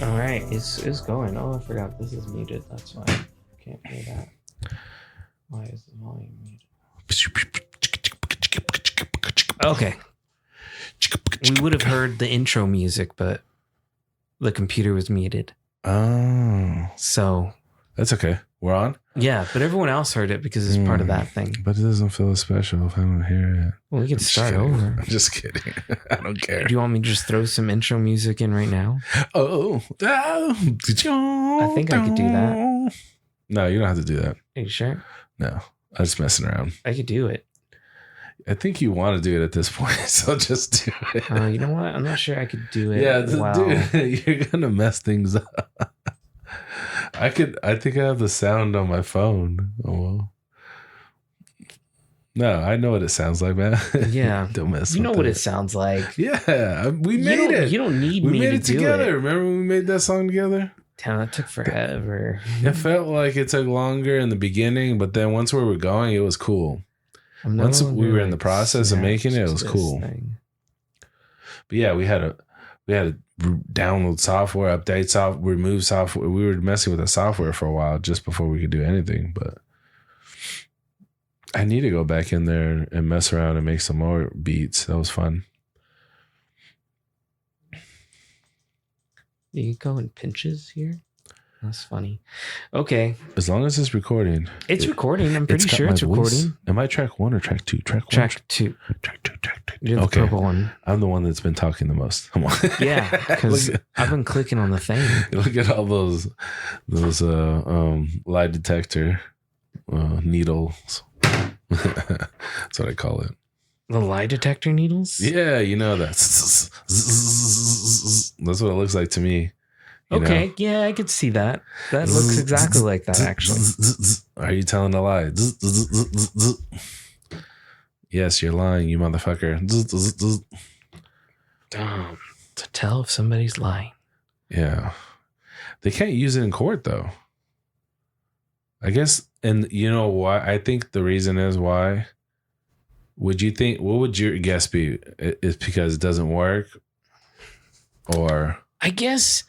All right, it's going. Oh, I forgot this is muted. That's why I can't hear that. Why is the volume muted? Okay. We would have heard the intro music, but the computer was muted. Oh, So that's okay. We're on. yeah, but everyone else heard it because it's part of that thing. But it doesn't feel as special if I don't hear it. Well, we can start over. I'm just kidding. I don't care. Do you want me to just throw some intro music in right now? I think I could do that. No, you don't have to do that. Are you sure? No, I'm just messing around. I could do it. I think you want to do it at this point, so just do it. You know what? I'm not sure I could do it. Yeah, well. dude, you're gonna mess things up. I think I have the sound on my phone. Oh well. No, I know what it sounds like, man. Yeah. Don't mess. You know with what it. it sounds like. Yeah, we made it. You don't need we me made to it do together. it. Remember when we made that song together? Damn, that took forever. It felt like it took longer in the beginning, but then once we were going, it was cool. Once we were in the process of making it, it was cool. But yeah, we had to download software, update software, remove software. We were messing with the software for a while just before we could do anything. But I need to go back in there and mess around and make some more beats. That was fun. You go in pinches here? That's funny. Okay. As long as it's recording. It's recording. I'm pretty sure it's recording. Am I track 1 or track 2? Track 1. Track 2. Track 2. You're the purple one. I'm the one that's been talking the most. Come on. Yeah, because I've been clicking on the thing. Look at all those lie detector needles. That's what I call it. The lie detector needles? Yeah, you know that. That's what it looks like to me. Okay, know? yeah, I could see that. That looks exactly like that, actually. Are you telling a lie? Yes, you're lying, you motherfucker. To tell if somebody's lying. Yeah. They can't use it in court, though. I guess, and you know why? I think the reason is why. What would your guess be? It's because it doesn't work? Or? I guess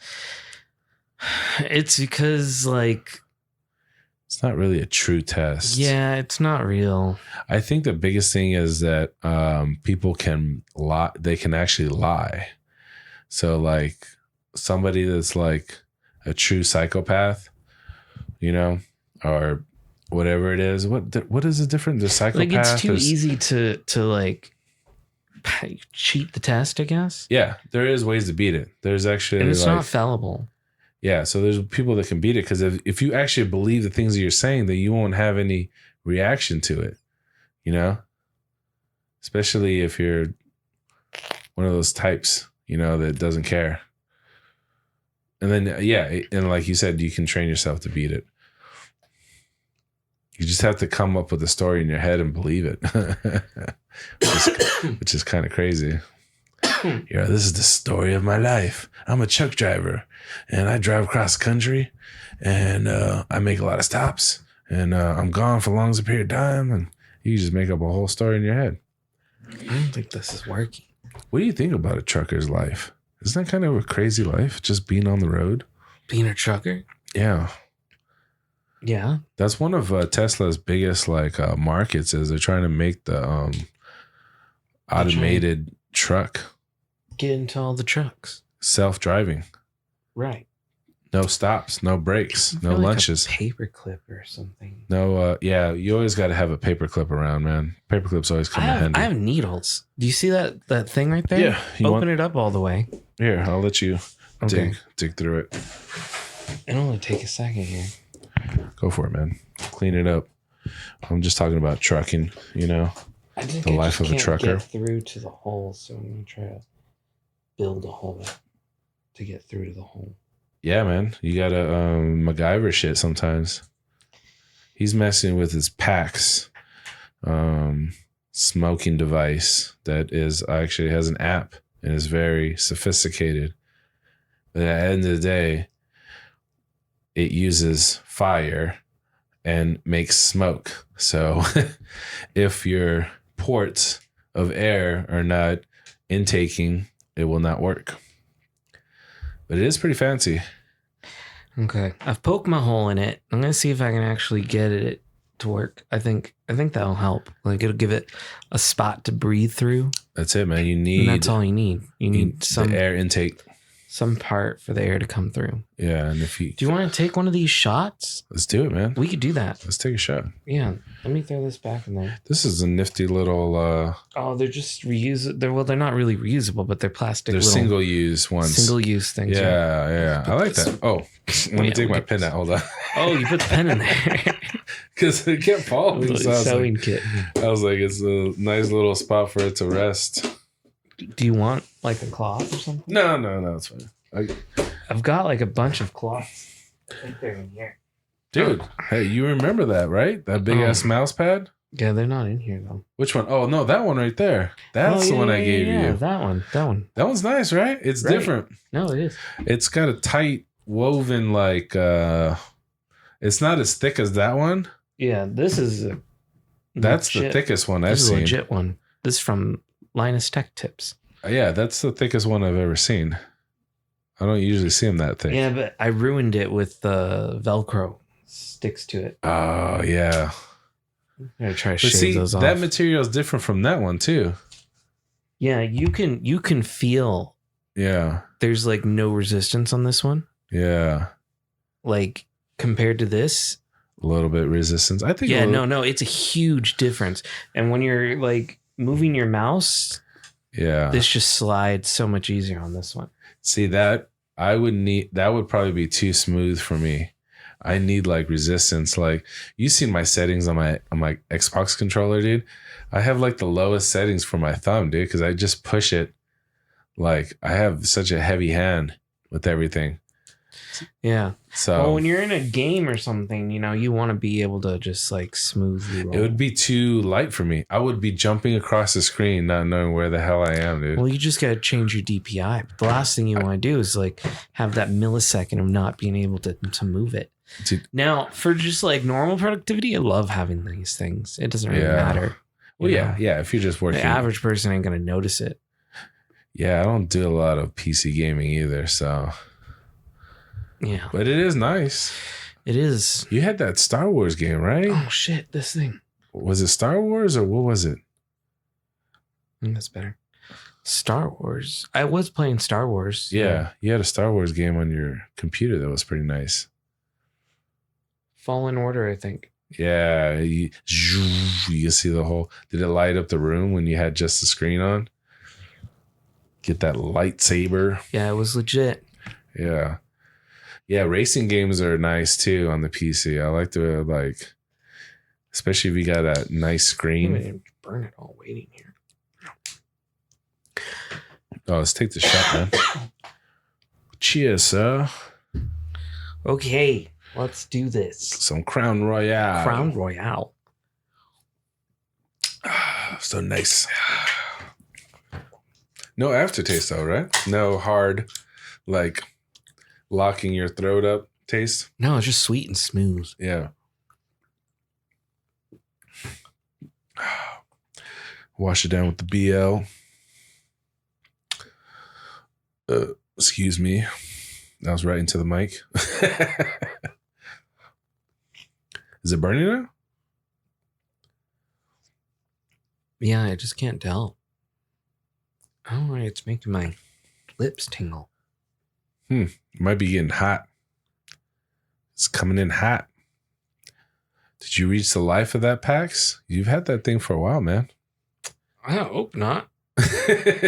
it's because, like, it's not really a true test. Yeah, it's not real. I think the biggest thing is that people can lie. They can actually lie. So, like, somebody that's like a true psychopath, you know, or whatever it is. What is the difference? The psychopath. Like, it's too easy to like cheat the test, I guess. Yeah, there is ways to beat it. There's actually, and it's not fallible. Yeah, so there's people that can beat it because if you actually believe the things that you're saying, then you won't have any reaction to it, you know? Especially if you're one of those types, you know, that doesn't care. And then, yeah, and like you said, you can train yourself to beat it. You just have to come up with a story in your head and believe it, which is kind of crazy. Yeah, this is the story of my life. I'm a truck driver, and I drive across the country, and I make a lot of stops, and I'm gone for long as a period of time, and you just make up a whole story in your head. I don't think this is working. What do you think about a trucker's life? Isn't that kind of a crazy life, just being on the road? Being a trucker? Yeah. Yeah. That's one of Tesla's biggest markets is they're trying to make the automated truck. Get into all the trucks. Self-driving. Right. No stops, no breaks, no lunches. Like a paper clip or something. No, yeah, you always got to have a paper clip around, man. Paper clips always come in handy. I have needles. Do you see that thing right there? Yeah. Open it up all the way. Here, I'll let you dig through it. It'll only take a second here. Go for it, man. Clean it up. I'm just talking about trucking, you know, the life of a trucker. Get through to the hole, so I'm gonna try to build a hole to get through to the hole. Yeah, man. You gotta MacGyver shit sometimes. He's messing with his PAX smoking device that is actually has an app and is very sophisticated. But at the end of the day, it uses fire and makes smoke. So if your ports of air are not intaking, it will not work. But it is pretty fancy. Okay. I've poked my hole in it. I'm going to see if I can actually get it to work. I think that'll help. Like, it'll give it a spot to breathe through. That's it, man. You need. And that's all you need. You need some the air intake. Some part for the air to come through. Yeah, and if you do you want to take one of these shots? Let's do it, man. We could do that. Let's take a shot. Yeah. Let me throw this back in there. This is a nifty little oh, they're just reusable. They're not really reusable, but they're plastic. They're single use ones. Single use things. Yeah. I like that. Oh, let me take my pen out. Hold on. Oh, you put the pen in there. Because it kept falling. So sewing kit. I was like, it's a nice little spot for it to rest. Do you want like a cloth or something? No, it's fine. I've got like a bunch of cloths. I think they're in here. Dude, hey, you remember that, right? That big ass mouse pad? Yeah, they're not in here though. Which one? Oh, no, that one right there. That's the one I gave you. That one. That one's nice, right? It's different. No, it is. It's got a tight woven, like, it's not as thick as that one. Yeah, this is that's the thickest one I've seen. This is a legit one. This is from Linus Tech Tips. Yeah, that's the thickest one I've ever seen. I don't usually see them that thick. Yeah, but I ruined it with the Velcro sticks to it. Oh, yeah. I'm gonna try to shave those off. That material is different from that one too. Yeah, you can feel. Yeah. There's like no resistance on this one. Yeah. Like compared to this. A little bit resistance. I think. Yeah, no, it's a huge difference. And when you're like moving your mouse, this just slides so much easier on this one. See that would probably be too smooth for me. I need like resistance. Like you've seen my settings on my Xbox controller, dude. I have like the lowest settings for my thumb, dude, because I just push it. Like I have such a heavy hand with everything. Yeah. So when you're in a game or something, you want to be able to just like smoothly roll. It would be too light for me. I would be jumping across the screen, not knowing where the hell I am, dude. Well, you just got to change your DPI. The last thing you want to do is like have that millisecond of not being able to move it. Dude. Now, for just like normal productivity, I love having these things. It doesn't really matter. Well, yeah. If you're just working, the average person ain't going to notice it. Yeah, I don't do a lot of PC gaming either, so. Yeah. But it is nice. It is. You had that Star Wars game, right? Oh, shit. This thing. Was it Star Wars or what was it? That's better. Star Wars. I was playing Star Wars. Yeah. You had a Star Wars game on your computer that was pretty nice. Fallen Order, I think. Yeah. You see the whole... Did it light up the room when you had just the screen on? Get that lightsaber. Yeah, it was legit. Yeah. Yeah, racing games are nice too on the PC. I like to especially if you got a nice screen. I didn't burn it all waiting here. Oh, let's take the shot, man. Cheers, sir. Okay, let's do this. Some Crown Royale. Crown Royale. So nice. No aftertaste though, right? No hard, like locking your throat up taste. No, it's just sweet and smooth. Yeah. Wash it down with the BL. Excuse me. That was right into the mic. Is it burning now? Yeah, I just can't tell. Oh, it's making my lips tingle. It might be getting hot. It's coming in hot. Did you reach the life of that PAX? You've had that thing for a while, man. I hope not.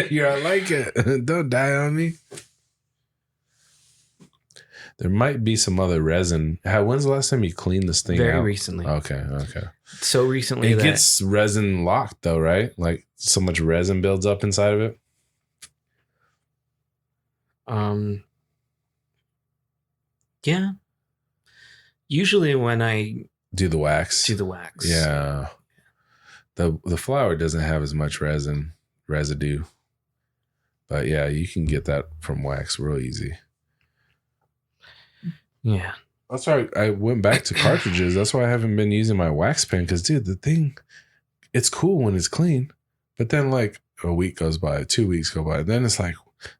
You're I like it. Don't die on me. There might be some other resin. When's the last time you cleaned this thing out? Very recently. Okay. So recently it gets resin locked though, right? Like so much resin builds up inside of it. Yeah. Usually when I do the wax. Yeah. The flour doesn't have as much residue. But yeah, you can get that from wax real easy. Yeah. That's why I went back to cartridges. That's why I haven't been using my wax pen. Because, dude, the thing, it's cool when it's clean. But then, like, a week goes by, 2 weeks go by. Then it's like,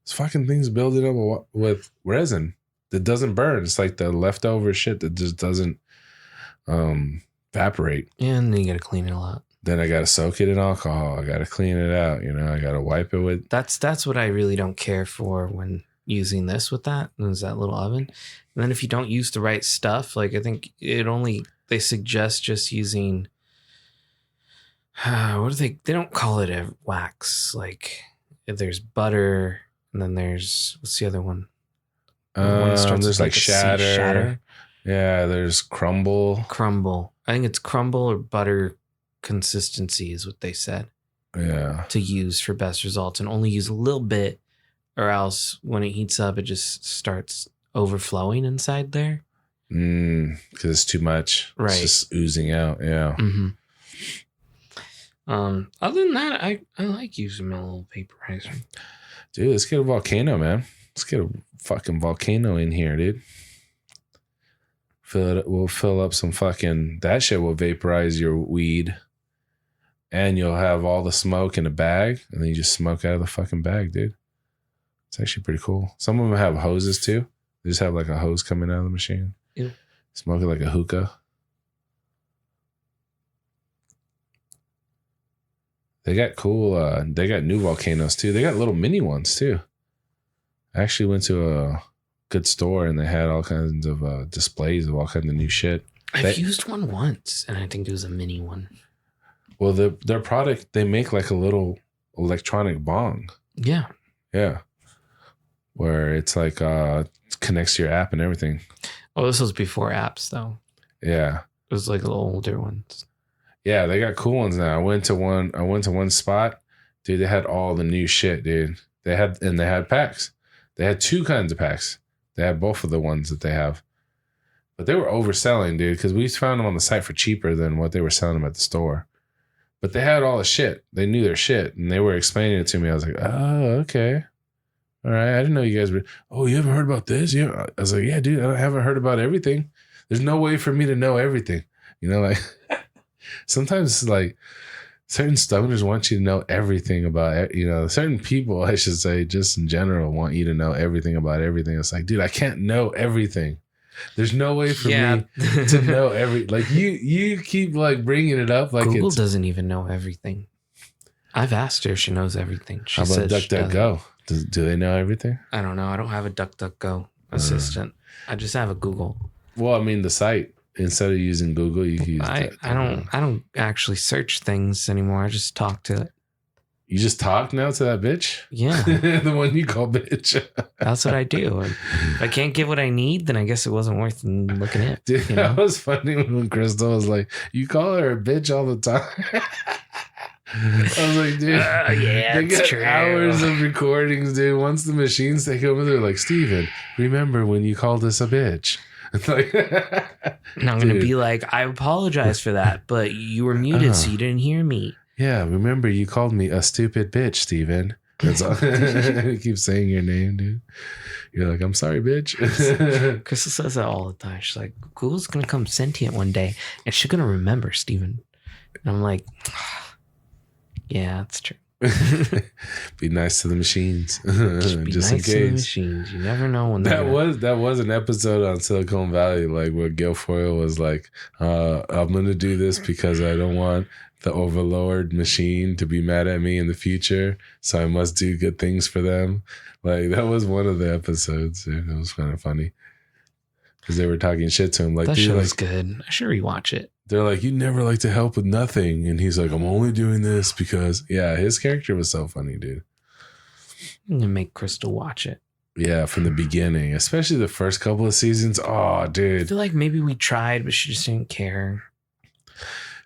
this fucking thing's building up with resin that doesn't burn. It's like the leftover shit that just doesn't evaporate. Yeah, and then you got to clean it a lot. Then I got to soak it in alcohol. I got to clean it out. You know, I got to wipe it with. That's what I really don't care for when using this with that. Is that little oven. And then if you don't use the right stuff, like I think they suggest just using, they don't call it a wax. Like there's butter and then there's, what's the other one? There's like shatter. Yeah, there's crumble. I think it's crumble or butter consistency is what they said. Yeah. To use for best results, and only use a little bit, or else when it heats up, it just starts overflowing inside there. Because it's too much. Right. It's just oozing out. Yeah. Mm-hmm. Other than that, I like using my little vaporizer. Dude, let's get a volcano, man. Let's get a fucking volcano in here, dude. We'll fill up some fucking, that shit will vaporize your weed. And you'll have all the smoke in a bag, and then you just smoke out of the fucking bag, dude. It's actually pretty cool. Some of them have hoses too. They just have like a hose coming out of the machine. Yeah. Smoke it like a hookah. They got cool, they got new volcanoes too. They got little mini ones too. I actually went to a good store and they had all kinds of displays of all kinds of new shit. I've used one once, and I think it was a mini one. Well, their product, they make like a little electronic bong. Yeah. Yeah. Where it's like connects to your app and everything. Oh, this was before apps though. Yeah. It was like the older ones. Yeah, they got cool ones now. I went to one spot. Dude, they had all the new shit, dude. They had packs. They had two kinds of packs. They had both of the ones that they have. But they were overselling, dude, because we found them on the site for cheaper than what they were selling them at the store. But they had all the shit. They knew their shit, and they were explaining it to me. I was like, oh, okay. All right. I didn't know you guys were, oh, you haven't heard about this? Yeah. I was like, yeah, dude, I haven't heard about everything. There's no way for me to know everything. You know, like sometimes like certain stoners want you to know everything about, you know, certain people, I should say, just in general, want you to know everything about everything. It's like, dude, I can't know everything. There's no way for me to know like you keep like bringing it up like Google doesn't even know everything. I've asked her if she knows everything. She how about DuckDuckGo? Do they know everything? I don't know. I don't have a DuckDuckGo assistant. I just have a Google. Well, I mean the site. Instead of using Google, you can use I don't actually search things anymore. I just talk to it. You just talk now to that bitch? Yeah. The one you call bitch. That's what I do. If I can't get what I need, then I guess it wasn't worth looking at. Dude, you know? That was funny when Crystal was like, you call her a bitch all the time. I was like, dude, yeah, they got true. hours of recordings, dude. Once the machines take over, they're like, Steven, remember when you called us a bitch? Like, and I'm going to be like, I apologize for that, but you were muted, so you didn't hear me. Yeah, remember you called me a stupid bitch, Steven. That's all. You keep saying your name, dude. You're like, I'm sorry, bitch. Crystal says that all the time. She's like, Google's going to come sentient one day, and she's going to remember Steven. And I'm like, yeah, that's true. Be nice to the machines. Just nice in case. To the machines. You never know when that was an episode on Silicon Valley, like where Guilfoyle was like, I'm gonna do this because I don't want the overlord machine to be mad at me in the future, so I must do good things for them. Like that was one of the episodes, dude. It was kind of funny because they were talking shit to him. Like that show was good. I should rewatch it. They're like, you never like to help with nothing. And he's like, I'm only doing this because, yeah, his character was so funny, dude. I'm going to make Crystal watch it. Yeah, from the beginning, especially the first couple of seasons. Oh, dude. I feel like maybe we tried, but she just didn't care.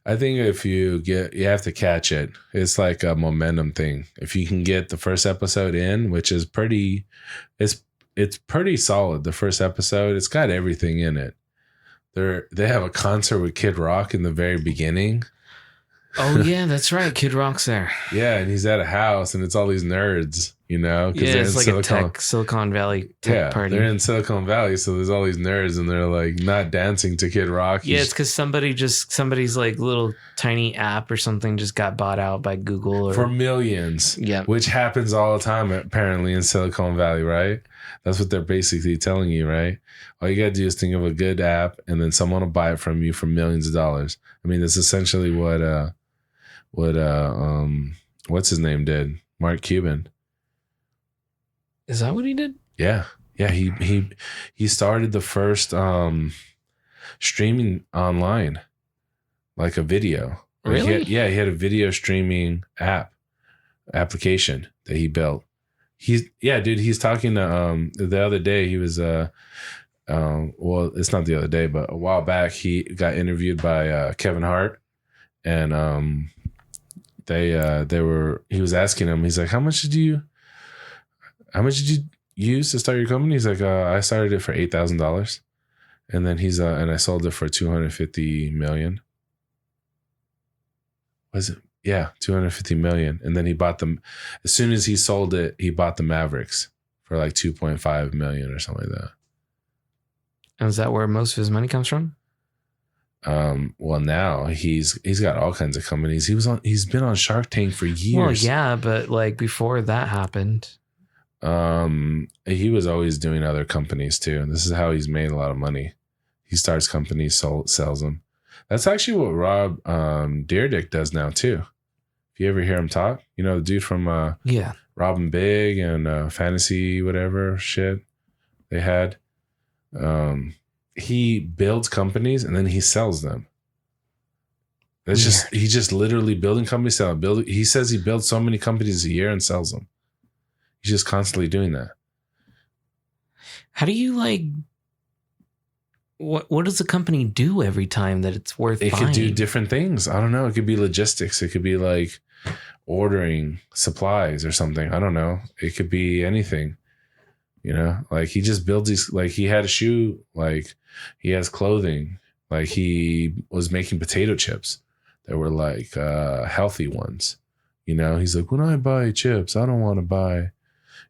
I think if you have to catch it. It's like a momentum thing. If you can get the first episode in, which is it's pretty solid. The first episode, it's got everything in it. They have a concert with Kid Rock in the very beginning. Oh yeah, that's right. Kid Rock's there. Yeah, and he's at a house, and it's all these nerds. you know, because it's like a Silicon Valley tech party. They're in Silicon Valley, so there's all these nerds, and they're like not dancing to Kid Rock. Yeah, it's because somebody's like little tiny app or something just got bought out by Google for millions. Yeah, which happens all the time apparently in Silicon Valley, right? That's what they're basically telling you, right? All you gotta do is think of a good app, and then someone will buy it from you for millions of dollars. I mean, that's essentially what what's his name did, Mark Cuban. Is that what he did? Yeah. He started the first streaming online, like a video. Really? He had a video streaming application that he built. He's talking to the other day. He was well, it's not the other day, but a while back he got interviewed by Kevin Hart, and he was asking him, he's like, how much did you use to start your company? He's like, I started it for $8,000, and then and I sold it for $250 million. Was it? Yeah, $250 million. And then he bought them as soon as he sold it. He bought the Mavericks for like $2.5 million or something like that. And is that where most of his money comes from? Well, now he's got all kinds of companies. He's been on Shark Tank for years. Well, yeah, but like before that happened. He was always doing other companies too, and this is how he's made a lot of money. He starts companies, sells them. That's actually what Rob Dyrdek does now too. If you ever hear him talk, you know, the dude from Robin Big and Fantasy whatever shit they had. He builds companies and then he sells them. He's just literally building companies, selling. He says he builds so many companies a year and sells them. He's just constantly doing that. How do you like? What does the company do every time that it's worth buying? It could do different things. I don't know. It could be logistics. It could be like ordering supplies or something. I don't know. It could be anything. You know, like he just builds these. Like he had a shoe. Like he has clothing. Like he was making potato chips that were like healthy ones. You know, he's like, when I buy chips, I don't want to buy,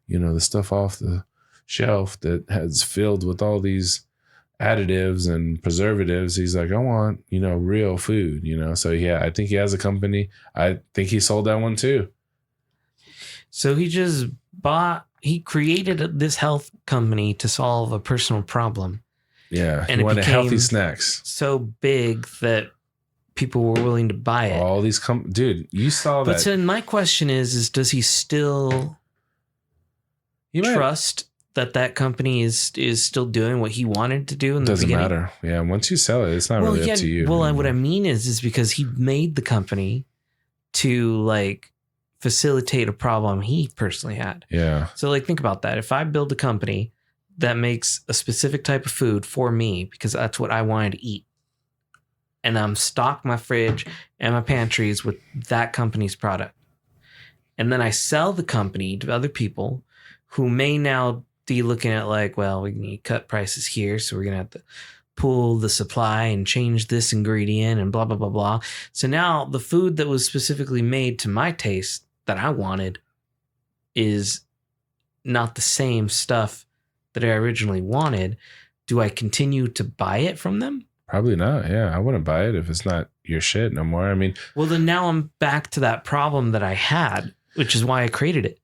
you know, the stuff off the shelf that has filled with all these additives and preservatives. He's like, I want, you know, real food, you know? So yeah, I think he has a company. I think he sold that one too. So he created this health company to solve a personal problem. Yeah. And he wanted healthy snacks. So big that people were willing to buy it. All these dude, you saw that. But so my question is does he still trust that company is still doing what he wanted to do in the beginning? Doesn't matter. Yeah, once you sell it, it's not really up to you. Well, what I mean is because he made the company to like facilitate a problem he personally had. Yeah. So like think about that. If I build a company that makes a specific type of food for me because that's what I wanted to eat, and I'm stock my fridge and my pantries with that company's product, and then I sell the company to other people who may now be looking at like, well, we need to cut prices here, so we're going to have to pull the supply and change this ingredient and blah, blah, blah, blah. So now the food that was specifically made to my taste that I wanted is not the same stuff that I originally wanted. Do I continue to buy it from them? Probably not. Yeah, I wouldn't buy it if it's not your shit no more. I mean, well, then now I'm back to that problem that I had, which is why I created it.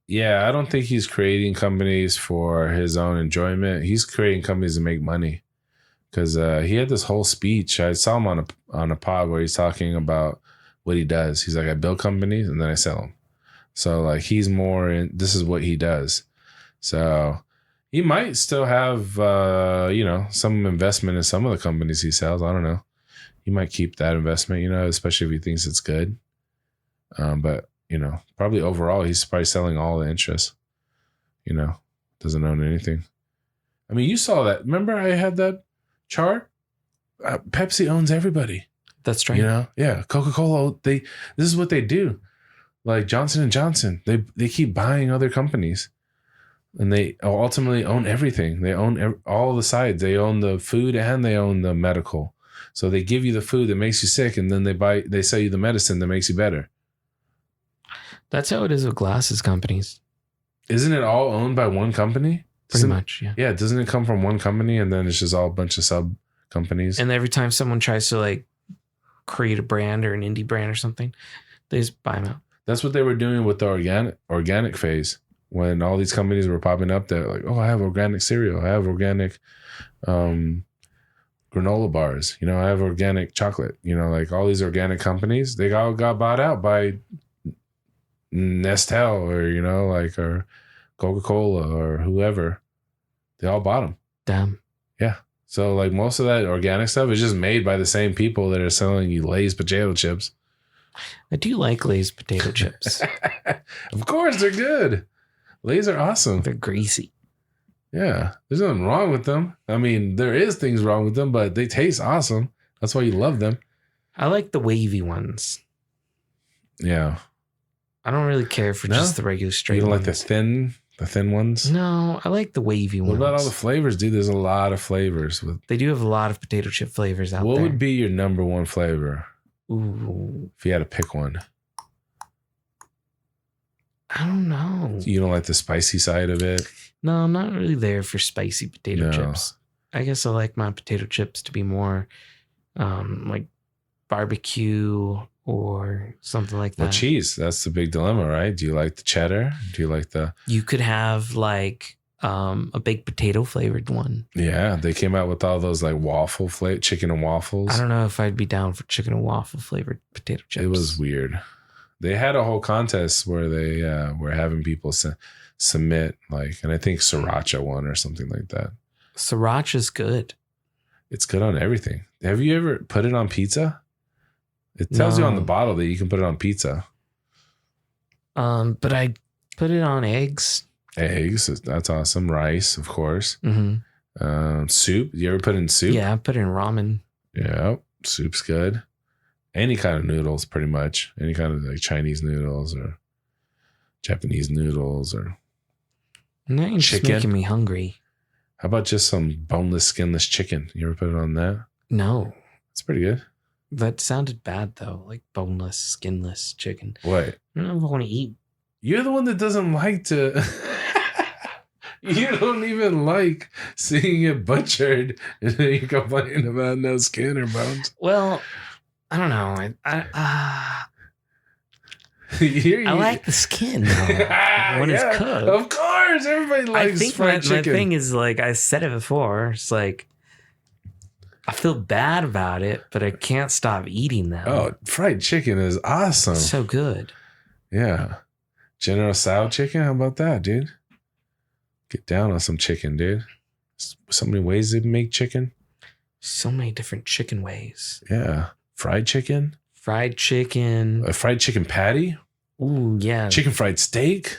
Yeah, I don't think he's creating companies for his own enjoyment. He's creating companies to make money. Because he had this whole speech. I saw him on a pod where he's talking about what he does. He's like, I build companies and then I sell them. So like he's more in, this is what he does. So he might still have, you know, some investment in some of the companies he sells. I don't know. He might keep that investment, you know, especially if he thinks it's good. But you know, probably overall, he's probably selling all the interest, you know, doesn't own anything. I mean, you saw that. Remember I had that chart? Pepsi owns everybody. That's right. You know? Yeah. Coca-Cola, this is what they do. Like Johnson & Johnson, they keep buying other companies and they ultimately own everything. They own all the sides. They own the food and they own the medical. So they give you the food that makes you sick and then they sell you the medicine that makes you better. That's how it is with glasses companies. Isn't it all owned by one company? Pretty much, yeah. Yeah, doesn't it come from one company and then it's just all a bunch of sub companies? And every time someone tries to like create a brand or an indie brand or something, they just buy them out. That's what they were doing with the organic phase. When all these companies were popping up, they're like, oh, I have organic cereal. I have organic granola bars. You know, I have organic chocolate. You know, like all these organic companies, they all got bought out by Nestle or, you know, like, or Coca-Cola or whoever. They all bought them. Damn. Yeah. So like most of that organic stuff is just made by the same people that are selling you Lay's potato chips. I do like Lay's potato chips. Of course, they're good. Lay's are awesome. They're greasy. Yeah. There's nothing wrong with them. I mean, there is things wrong with them, but they taste awesome. That's why you love them. I like the wavy ones. Yeah. I don't really care for just the regular straight ones. You don't like the thin ones? No, I like the wavy ones. What about all the flavors, dude? There's a lot of flavors. They do have a lot of potato chip flavors out there. What would be your number one flavor? Ooh. If you had to pick one. I don't know. You don't like the spicy side of it? No, I'm not really there for spicy potato chips. I guess I like my potato chips to be more like barbecue or something like that. Well, cheese. That's the big dilemma, right? Do you like the cheddar? Do you like the... You could have like a baked potato flavored one. Yeah, they came out with all those like waffle chicken and waffles. I don't know if I'd be down for chicken and waffle flavored potato chips. It was weird. They had a whole contest where they were having people submit like, and I think Sriracha won or something like that. Sriracha's good. It's good on everything. Have you ever put it on pizza? It tells you on the bottle that you can put it on pizza. But I put it on eggs. Eggs, that's awesome. Rice, of course. Mm-hmm. Soup. You ever put in soup? Yeah, I put it in ramen. Yeah, soup's good. Any kind of noodles, pretty much. Any kind of like Chinese noodles or Japanese noodles or now you're just making me hungry. How about just some boneless, skinless chicken? You ever put it on that? No. It's pretty good. That sounded bad though, like boneless, skinless chicken. What? I don't know if I want to eat. You're the one that doesn't like to... You don't even like seeing it butchered and then you complain about no skin or bones. Well, I don't know. I like the skin though, when it's cooked. Of course, everybody likes fried chicken. My thing is like I said it before. It's like I feel bad about it, but I can't stop eating them. Oh, fried chicken is awesome. It's so good. Yeah, General Tso chicken. How about that, dude? Get down on some chicken, dude. So many ways to make chicken. So many different chicken ways. Yeah. Fried chicken. Fried chicken. A fried chicken patty. Ooh, yeah. Chicken fried steak.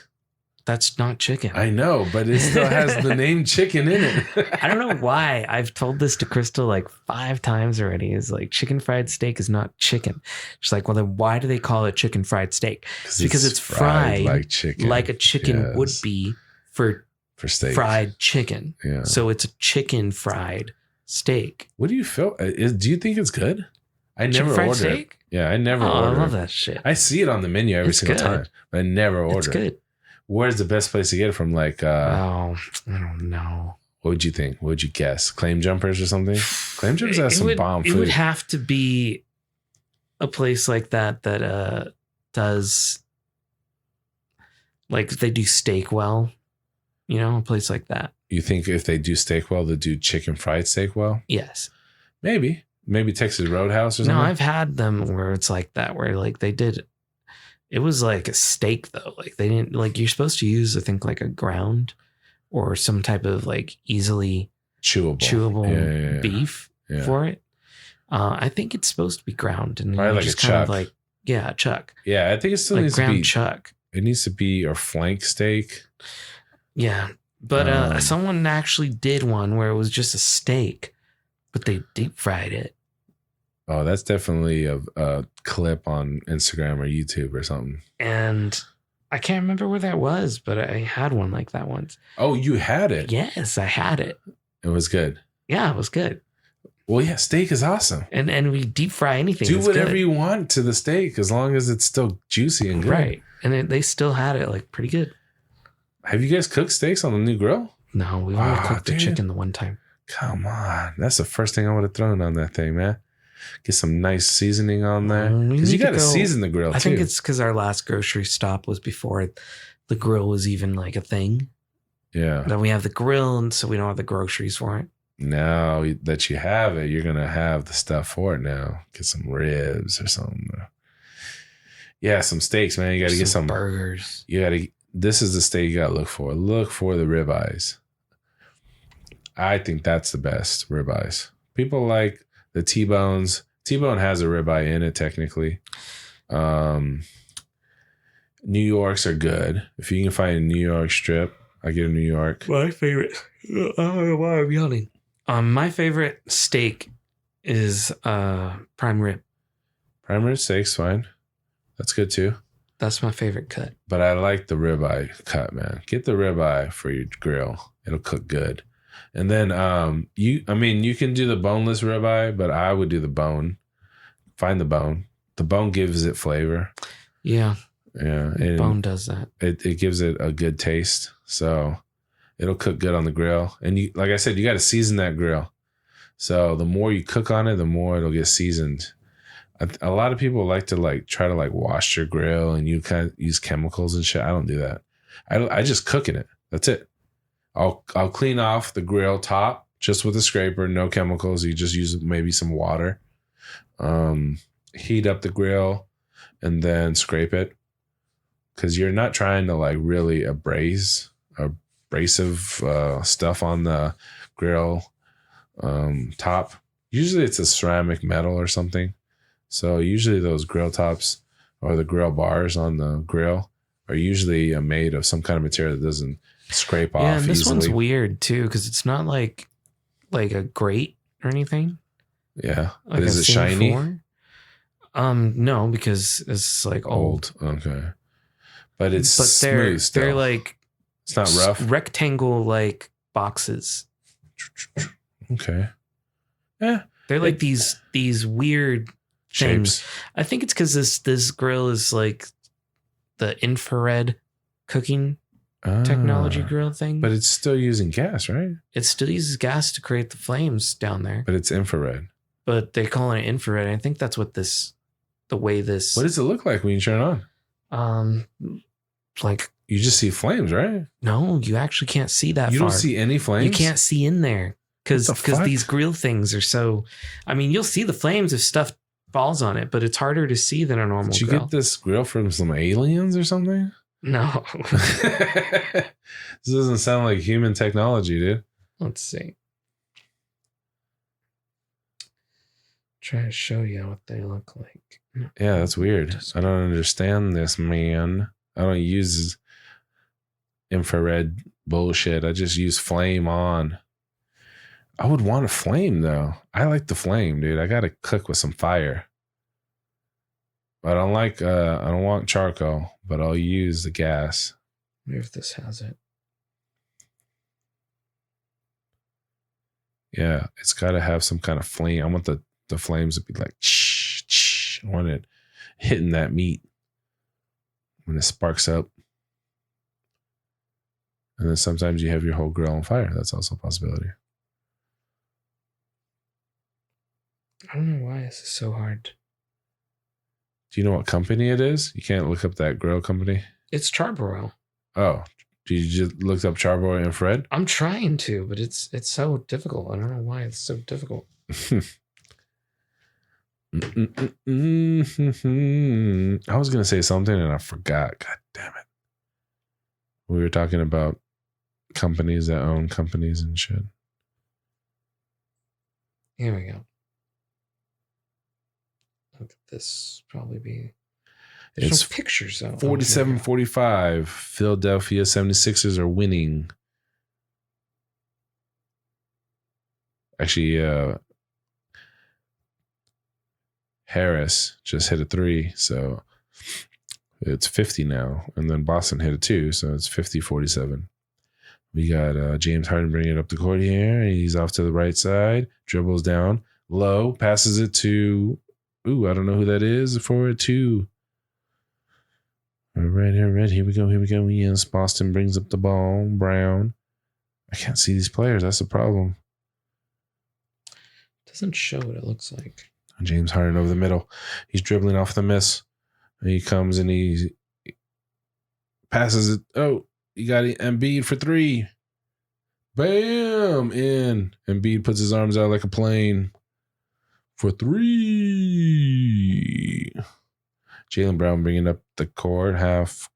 That's not chicken. I know, but it still has the name chicken in it. I don't know why. I've told this to Crystal like 5 times already. It's like chicken fried steak is not chicken. She's like, well, then why do they call it chicken fried steak? Because it's fried like chicken. Like a chicken would be for steak. Fried chicken. Yeah. So it's a chicken fried steak. What do you feel? Do you think it's good? I chicken never fried order steak? it. Yeah, I never order. I love that shit. I see it on the menu every single time, but I never order. It's good. Where's the best place to get it from? Like, I don't know. What would you think? What would you guess? Claim Jumpers or something? Claim Jumpers has some bomb food. It would have to be a place like that does like they do steak well. You know, a place like that. You think if they do steak well, they'll do chicken fried steak well? Yes. Maybe Texas Roadhouse or something. No, I've had them where it's like that, where like they did. It was like a steak though. Like they didn't like you're supposed to use, I think, like a ground or some type of like easily chewable beef for it. I think it's supposed to be ground and like just a kind chuck. of like a chuck. Yeah, I think it still like needs ground to be chuck. It needs to be or flank steak. Yeah, but someone actually did one where it was just a steak, but they deep fried it. Oh, that's definitely a clip on Instagram or YouTube or something. And I can't remember where that was, but I had one like that once. Oh, you had it? Yes, I had it. It was good. Yeah, it was good. Well, yeah, steak is awesome. And we deep fry anything. Do whatever you want to the steak as long as it's still juicy and good. Right. And they still had it like pretty good. Have you guys cooked steaks on the new grill? No, we only cooked the chicken the one time. Come on. That's the first thing I would have thrown on that thing, man. Get some nice seasoning on there. Because you got to season the grill, I think it's because our last grocery stop was before the grill was even like a thing. Yeah. Then we have the grill, and so we don't have the groceries for it. Now that you have it, you're going to have the stuff for it now. Get some ribs or something. Yeah, some steaks, man. You got to get some burgers. This is the steak you got to look for. Look for the ribeyes. I think that's the best ribeyes. People like the T-bones. T-bone has a ribeye in it, technically. New Yorks are good. If you can find a New York strip, I get a New York. My favorite. I don't know why I'm yawning. My favorite steak is prime rib. Prime rib steak's fine. That's good too. That's my favorite cut. But I like the ribeye cut, man. Get the ribeye for your grill. It'll cook good. And then you can do the boneless ribeye, but I would do the bone. Find the bone. The bone gives it flavor. Yeah. Yeah. The bone does that. It gives it a good taste. So it'll cook good on the grill. And you, like I said, you got to season that grill. So the more you cook on it, the more it'll get seasoned. A lot of people like to try to wash your grill, and you kind of use chemicals and shit. I don't do that. I just cook in it. That's it. I'll clean off the grill top just with a scraper, no chemicals. You just use maybe some water. Heat up the grill and then scrape it, because you're not trying to really abrasive stuff on the grill top. Usually it's a ceramic metal or something. So usually those grill tops or the grill bars on the grill are usually made of some kind of material that doesn't scrape off. Yeah, and this easily. One's weird too, because it's not like a grate or anything. Yeah, but is it shiny? Before. No, because it's old. Okay, but it's smooth still. They're it's not rough. Rectangle boxes. Okay. Yeah, they're these weird things. Shapes. I think it's because this grill is the infrared cooking technology grill thing. But it's still using gas, right? It still uses gas to create the flames down there. But it's infrared. But they call it infrared. I think that's what the way this. What does it look like when you turn it on? You just see flames, right? No, you actually can't see that. You don't see any flames. You can't see in there because these grill things are so. I mean, you'll see the flames if stuff falls on it, but it's harder to see than a normal grill. Did you get this grill from some aliens or something? No. This doesn't sound like human technology, dude. Let's see. Try to show you what they look like. Yeah, that's weird. I don't understand this, man. I don't use infrared bullshit. I just use flame on. I would want a flame though. I like the flame, dude. I gotta cook with some fire. I don't want charcoal, but I'll use the gas. Maybe if this has it. Yeah, it's gotta have some kind of flame. I want the flames to be like I want it hitting that meat when it sparks up. And then sometimes you have your whole grill on fire. That's also a possibility. I don't know why this is so hard. Do you know what company it is? You can't look up that grill company? It's Char-Broil. Oh. Did you just look up Char-Broil infrared? I'm trying to, but it's so difficult. I don't know why it's so difficult. I was going to say something and I forgot. God damn it. We were talking about companies that own companies and shit. Here we go. Look at this. Probably be. There's no pictures though. 47-45. Philadelphia 76ers are winning. Actually, Harris just hit a 3, so it's 50 now. And then Boston hit a 2, so it's 50-47. We got James Harden bringing it up the court here. He's off to the right side, dribbles down low, passes it to, I don't know who that is for it, to All right. Here we go. Yes, Boston brings up the ball. Brown. I can't see these players. That's the problem. Doesn't show what it looks like. James Harden over the middle. He's dribbling off the miss. And he comes and he passes it. Oh, you got Embiid for 3. Bam! In. Embiid puts his arms out like a plane for 3. Jaylen Brown bringing up the court. Half.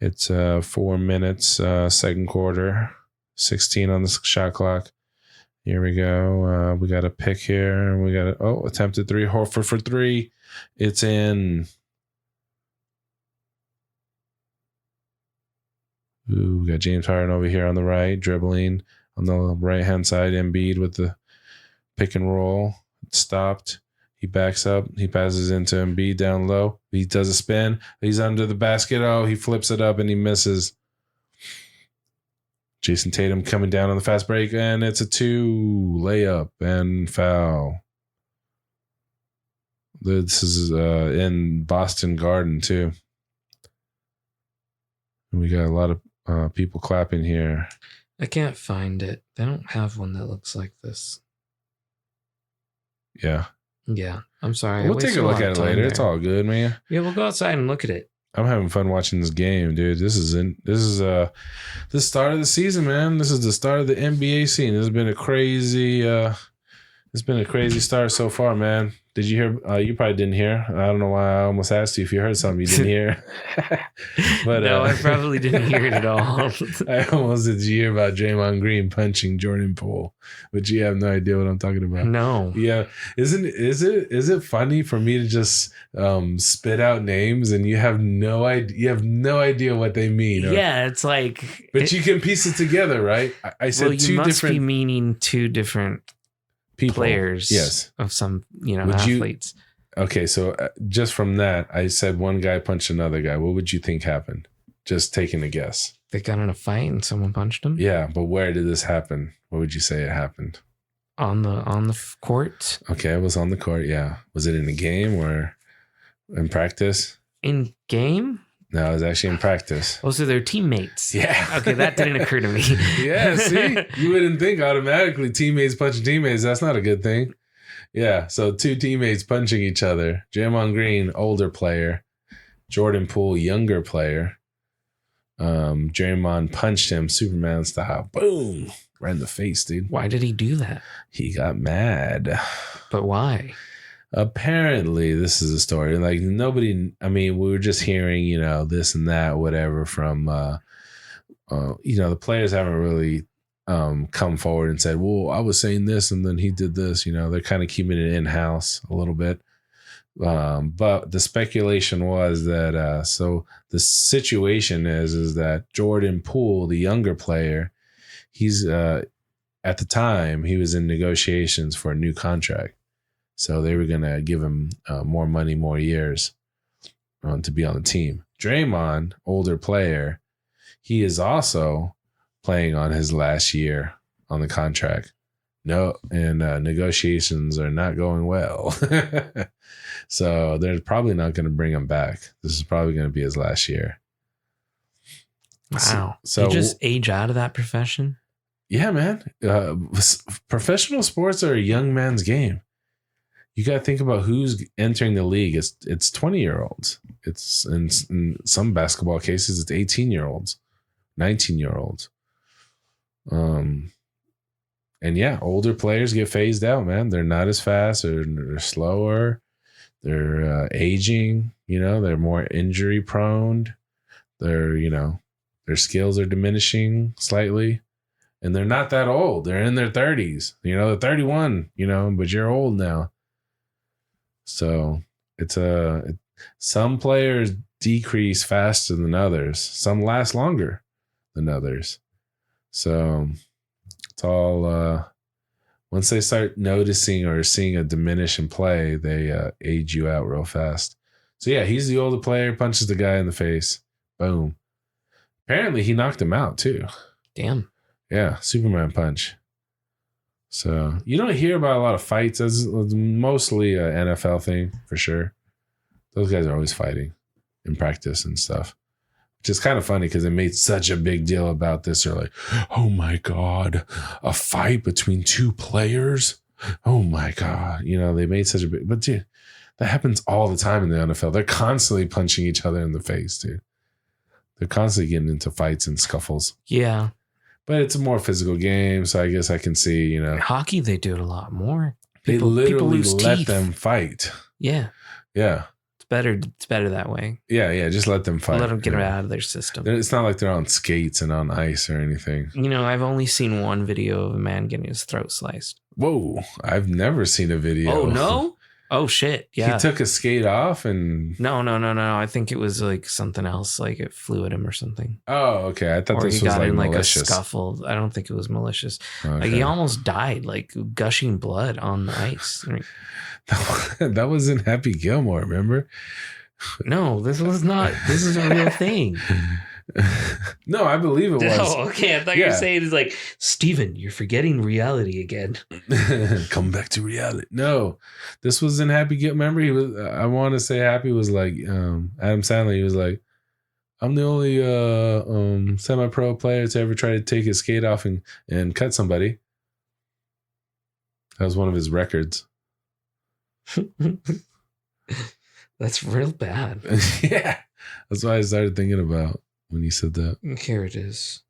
It's 4 minutes, second quarter. 16 on the shot clock. Here we go. We got a pick here. We got attempted 3. Horford for 3. It's in. Ooh, we got James Harden over here on the right, dribbling on the right-hand side. Embiid with the pick and roll. It's stopped. He backs up. He passes into Embiid down low. He does a spin. He's under the basket. Oh, he flips it up and he misses. Jason Tatum coming down on the fast break, and it's a 2 layup and foul. This is in Boston Garden, too. We got a lot of people clapping here. I can't find it. They don't have one that looks like this. Yeah. Yeah. I'm sorry. We'll take a look at it later. There. It's all good, man. Yeah, we'll go outside and look at it. I'm having fun watching this game, dude. This is the start of the season, man. This is the start of the NBA scene. This has been a crazy start so far, man. Did you hear? You probably didn't hear. I don't know why I almost asked you if you heard something you didn't hear. But no, I probably didn't hear it at all. I almost did. You hear about Draymond Green punching Jordan Poole, but you have no idea what I'm talking about. No. Yeah, is it funny for me to just spit out names and you have no idea? You have no idea what they mean. Yeah, it's like. But you can piece it together, right? I said two different. Must be meaning 2 different. People. Players, yes, of some athletes. Okay, so just from that, I said one guy punched another guy. What would you think happened? Just taking a guess. They got in a fight and someone punched him. Yeah, but where did this happen? What would you say it happened? On the court. Okay, it was on the court. Yeah, was it in a game or in practice? In game. No, it was actually in practice. Oh, so they're teammates. Yeah. Okay, that didn't occur to me. Yeah, see? You wouldn't think automatically teammates punching teammates. That's not a good thing. Yeah, so 2 teammates punching each other. Draymond Green, older player. Jordan Poole, younger player. Draymond punched him Superman style. Boom. Right in the face, dude. Why did he do that? He got mad. But why? Apparently, this is a story. Like nobody, I mean, we were just hearing, this and that, whatever from, the players haven't really come forward and said, well, I was saying this and then he did this. They're kind of keeping it in-house a little bit. But the speculation was that, so the situation is that Jordan Poole, the younger player, he's, at the time, he was in negotiations for a new contract. So they were going to give him more money, more years to be on the team. Draymond, older player, he is also playing on his last year on the contract. No, and negotiations are not going well. So they're probably not going to bring him back. This is probably going to be his last year. Wow. So you just age out of that profession? Yeah, man. Professional sports are a young man's game. You got to think about who's entering the league. It's 20-year-olds. It's in some basketball cases, it's 18-year-olds, 19-year-olds. And yeah, older players get phased out, man. They're not as fast or they're slower. They're aging, they're more injury prone. They're, their skills are diminishing slightly. And they're not that old. They're in their 30s. They're 31, but you're old now. So it's some players decrease faster than others. Some last longer than others. So it's all once they start noticing or seeing a diminish in play, they age you out real fast. So yeah, he's the older player, punches the guy in the face. Boom. Apparently he knocked him out too. Damn. Yeah, Superman punch. So you don't hear about a lot of fights. That's mostly an NFL thing for sure. Those guys are always fighting. in practice and stuff. Which is kind of funny because they made such a big deal about this. They're like, oh my God, a fight between two players? Oh my God. You know, they made such a big, but dude, that happens all the time in the NFL. They're constantly punching each other in the face, dude. They're constantly getting into fights and scuffles. Yeah. But it's a more physical game, so I guess I can see, you know. Hockey, they do it a lot more. They literally let them fight. Yeah. Yeah. It's better that way. Yeah, just let them fight. Let them get it out of their system. It's not like they're on skates and on ice or anything. You know, I've only seen one video of a man getting his throat sliced. Whoa, I've never seen a video. Oh, no? Oh, shit. Yeah. He took a skate off and... No. I think it was like something else, like it flew at him or something. Oh, okay. I thought or this he was got like in malicious. Like a scuffle. I don't think it was malicious. Okay. Like he almost died, like gushing blood on the ice. That was in Happy Gilmore, remember? No, this was not. This is a real thing. No, I believe it was. Oh, okay. I thought you were saying it's like, Steven, you're forgetting reality again. Come back to reality. No, this was in Happy Gilmore. Remember, he was. I want to say Happy was like Adam Sandler. He was like, I'm the only semi-pro player to ever try to take his skate off and cut somebody. That was one of his records. That's real bad. Yeah. That's what I started thinking about when you said that. Here it is.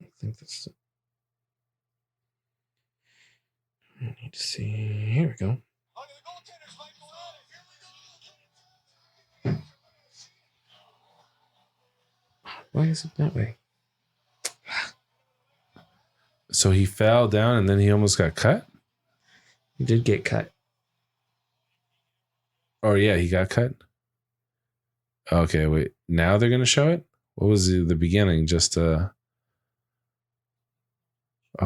I think that's it. I need to see. Here we go. Why is it that way? So he fell down and then he almost got cut? He did get cut. Oh, yeah, he got cut? Okay, wait. Now they're going to show it? What was the beginning? Just, oh,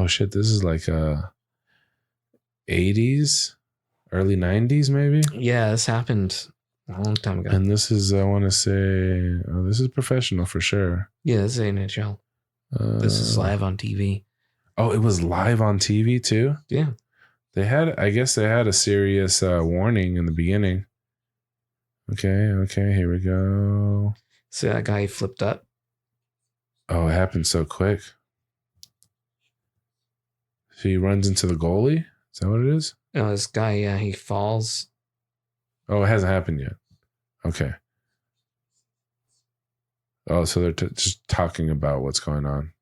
shit, this is like 80s? Early 90s, maybe? Yeah, this happened a long time ago. And this is, I want to say, this is professional for sure. Yeah, this is NHL. This is live on TV. Oh, it was live on TV too? Yeah. I guess they had a serious warning in the beginning. Okay, here we go. See that guy flipped up? Oh, it happened so quick. So he runs into the goalie? Is that what it is? No, this guy, yeah, he falls. Oh, it hasn't happened yet. Okay. Oh, so they're just talking about what's going on.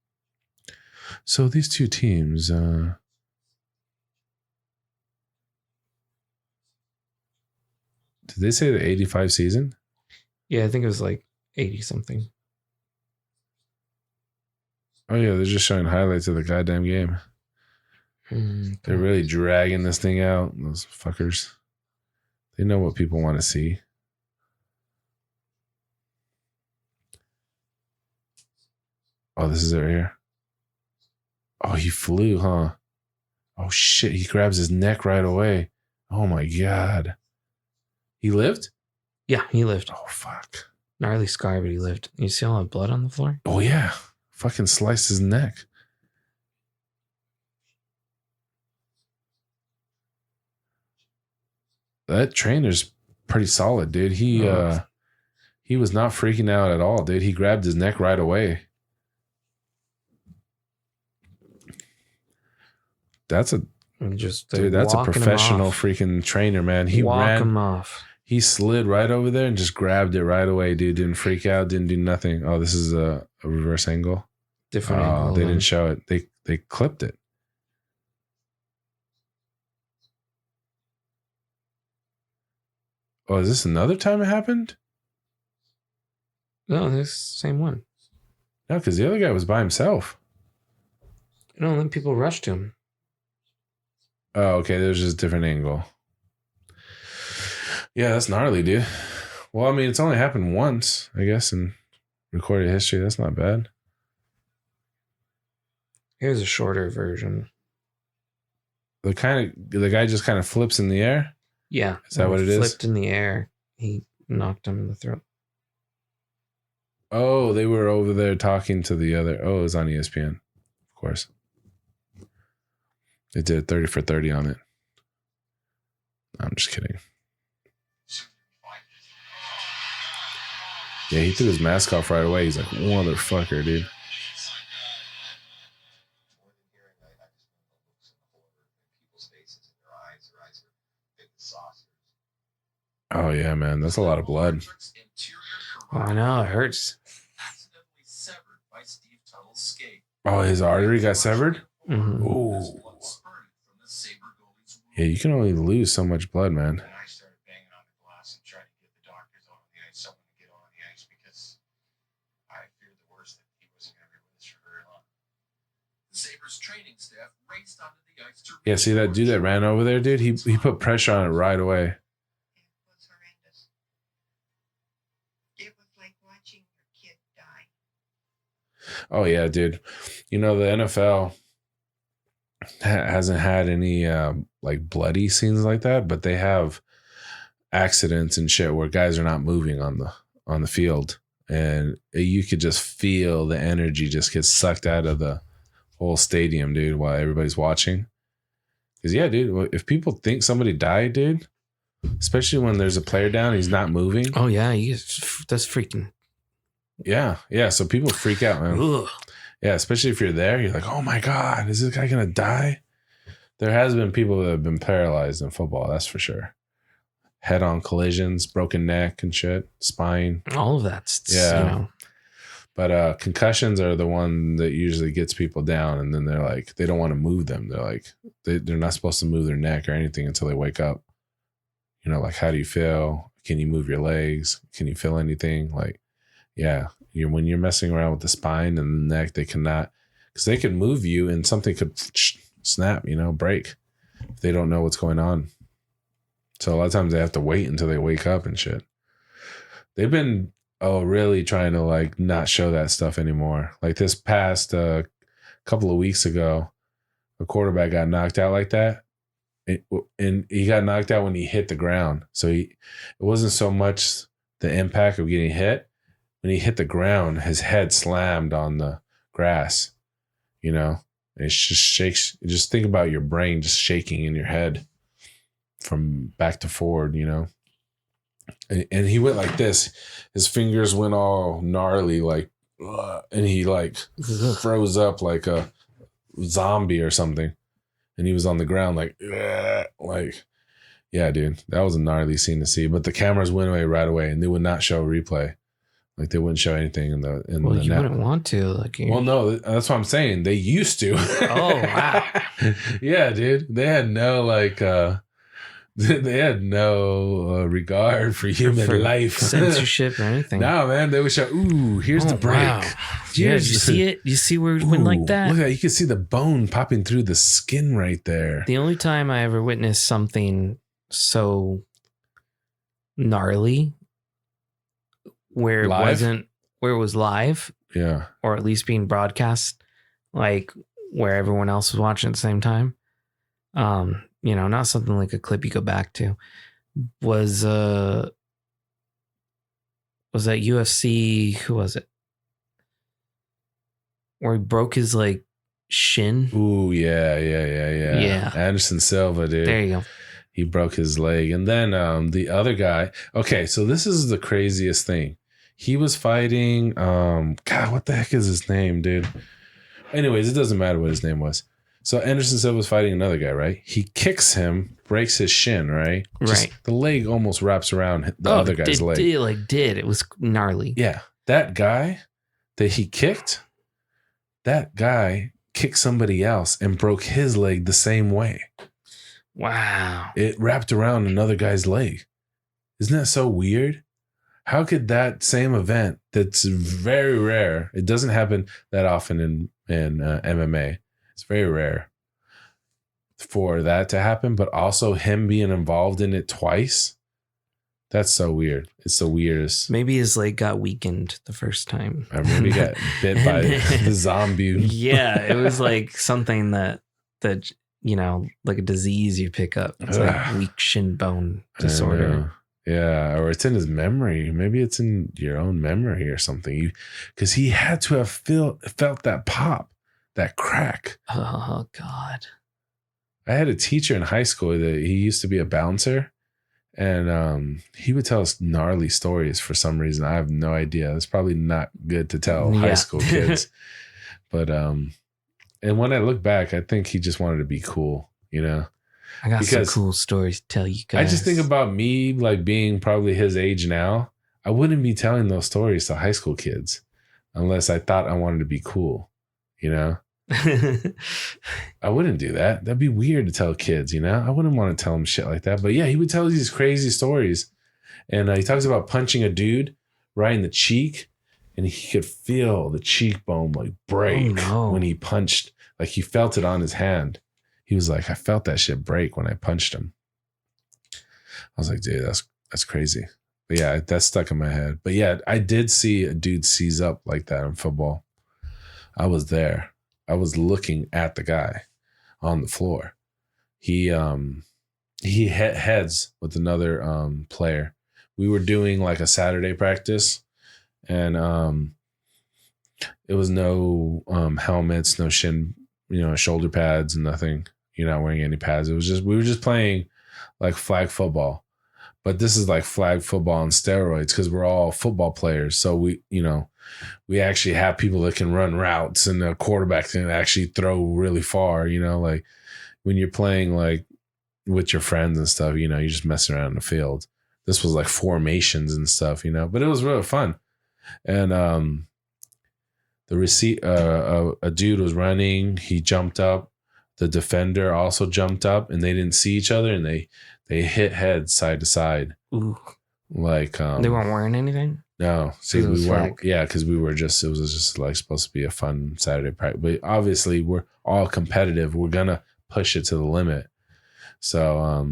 So these two teams... Did they say the 85 season? Yeah, I think it was like 80 something. Oh, yeah, they're just showing highlights of the goddamn game. They're really dragging this thing out, those fuckers. They know what people want to see. Oh, this is it right here. Oh, he flew, huh? Oh, shit, he grabs his neck right away. Oh, my God. He lived? Yeah, he lived. Oh, fuck. Gnarly scar, but he lived. You see all that blood on the floor? Oh, yeah. Fucking sliced his neck. That trainer's pretty solid, dude. He was not freaking out at all, dude. He grabbed his neck right away. That's a professional freaking trainer, man. He ran him off. He slid right over there and just grabbed it right away, dude. Didn't freak out, didn't do nothing. Oh, this is a reverse angle. Different angle. They didn't show it. They clipped it. Oh, is this another time it happened? No, this is the same one. No, because the other guy was by himself. No, then people rushed him. Oh, okay. There's just a different angle. Yeah, that's gnarly, dude. Well, I mean, it's only happened once, I guess, in recorded history. That's not bad. Here's a shorter version. The guy just kind of flips in the air? Yeah. Is that what it is? Flipped in the air. He knocked him in the throat. Oh, they were over there talking to the other. Oh, it was on ESPN. Of course. They did 30 for 30 on it. I'm just kidding. Yeah, he threw his mask off right away. He's like, motherfucker, dude. Oh, yeah, man. That's a lot of blood. Oh, I know. It hurts. Oh, his artery got severed? Mm-hmm. Ooh. Yeah, you can only lose so much blood, man. Yeah, see that dude that ran over there, dude? He put pressure on it right away. It was horrendous. It was like watching your kid die. Oh, yeah, dude. You know, the NFL hasn't had any like bloody scenes like that, but they have accidents and shit where guys are not moving on the field, and you could just feel the energy just get sucked out of the whole stadium, dude, while everybody's watching. Because yeah, dude, if people think somebody died, dude, especially when there's a player down, he's not moving. Oh yeah, that's freaking. Yeah. So people freak out, man. Ugh. Yeah, especially if you're there, you're like, oh my God, is this guy gonna die? There has been people that have been paralyzed in football, that's for sure. Head-on collisions, broken neck and shit, spine. All of that's, Yeah. you know. But concussions are the one that usually gets people down, and then they're like, they don't want to move them. They're like, they're not supposed to move their neck or anything until they wake up. You know, like, how do you feel? Can you move your legs? Can you feel anything? Like, yeah, when you're messing around with the spine and the neck, they cannot, because they could move you and something could snap, you know, break if they don't know what's going on. So a lot of times they have to wait until they wake up and shit. They've been really trying to like not show that stuff anymore. Like this past couple of weeks ago, a quarterback got knocked out like that. And he got knocked out when he hit the ground. So it wasn't so much the impact of getting hit. When he hit the ground, his head slammed on the grass, you know, and it just shakes. Just think about your brain just shaking in your head from back to forward, you know. And he went like this. His fingers went all gnarly, like, and he like froze up like a zombie or something. And he was on the ground like, yeah, dude, that was a gnarly scene to see. But the cameras went away right away, and they would not show a replay. Like they wouldn't show anything in the. Well, you wouldn't want to. Like, well, no, that's what I'm saying. They used to. Oh wow. Yeah, dude, they had no like. They had no regard for human life, censorship or anything. No, man, they would show. Ooh, here's the break. Wow. Yeah, did you see it? You see where it went like that? Look at that. You can see the bone popping through the skin right there. The only time I ever witnessed something so gnarly, where it was live, yeah, or at least being broadcast, like where everyone else was watching at the same time. You know, not something like a clip you go back to. Was that UFC? Who was it? Where he broke his like shin. Ooh, yeah. Anderson Silva, dude. There you go. He broke his leg, and then the other guy. Okay, so this is the craziest thing. He was fighting. God, what the heck is his name, dude? Anyways, it doesn't matter what his name was. So Anderson Silva was fighting another guy, right? He kicks him, breaks his shin, right? Right. The leg almost wraps around the other guy's leg. It was gnarly. Yeah. That guy that he kicked, that guy kicked somebody else and broke his leg the same way. Wow. It wrapped around another guy's leg. Isn't that so weird? How could that same event that's very rare, it doesn't happen that often in MMA. It's very rare for that to happen, but also him being involved in it twice. That's so weird. It's the weirdest. Maybe his leg got weakened the first time. Or maybe he got bit by the zombie. Yeah, it was like something that you know, like a disease you pick up. It's like weak shin bone disorder. Yeah, or it's in his memory. Maybe it's in your own memory or something. Because he had to have felt that pop. That crack. Oh, God. I had a teacher in high school that he used to be a bouncer. And he would tell us gnarly stories for some reason. I have no idea. It's probably not good to tell high school kids. But and when I look back, I think he just wanted to be cool, you know. I got some cool stories to tell you guys. I just think about me like being probably his age now. I wouldn't be telling those stories to high school kids unless I thought I wanted to be cool, you know. I wouldn't do that. That'd be weird to tell kids, you know. I wouldn't want to tell them shit like that. But yeah, he would tell these crazy stories, and he talks about punching a dude right in the cheek, and he could feel the cheekbone like break when he punched. Like he felt it on his hand. He was like, I felt that shit break when I punched him. I was like, dude, that's crazy. But yeah, that stuck in my head. But yeah, I did see a dude seize up like that in football. I was there. I was looking at the guy on the floor. He hit heads with another player. We were doing like a Saturday practice, and it was no helmets, no shoulder pads, and nothing. You're not wearing any pads. It was just we were just playing like flag football. But this is like flag football on steroids because we're all football players. So we actually have people that can run routes, and a quarterback can actually throw really far, you know, like when you're playing like with your friends and stuff, you know, you're just messing around in the field. This was like formations and stuff, you know, but it was really fun. And a dude was running. He jumped up. The defender also jumped up, and they didn't see each other, and they hit heads side to side. Ooh. Like they weren't wearing anything? No. See, we weren't. Yeah, because it was just like supposed to be a fun Saturday practice. But obviously we're all competitive. We're gonna push it to the limit. So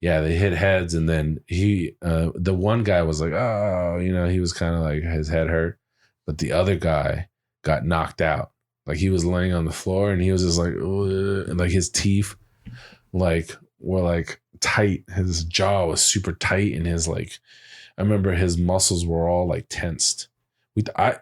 yeah, they hit heads, and then the one guy was like, oh, you know, he was kind of like his head hurt, but the other guy got knocked out. Like he was laying on the floor, and he was just like, and like his teeth like were like tight. His jaw was super tight, and his like, I remember his muscles were all like tensed.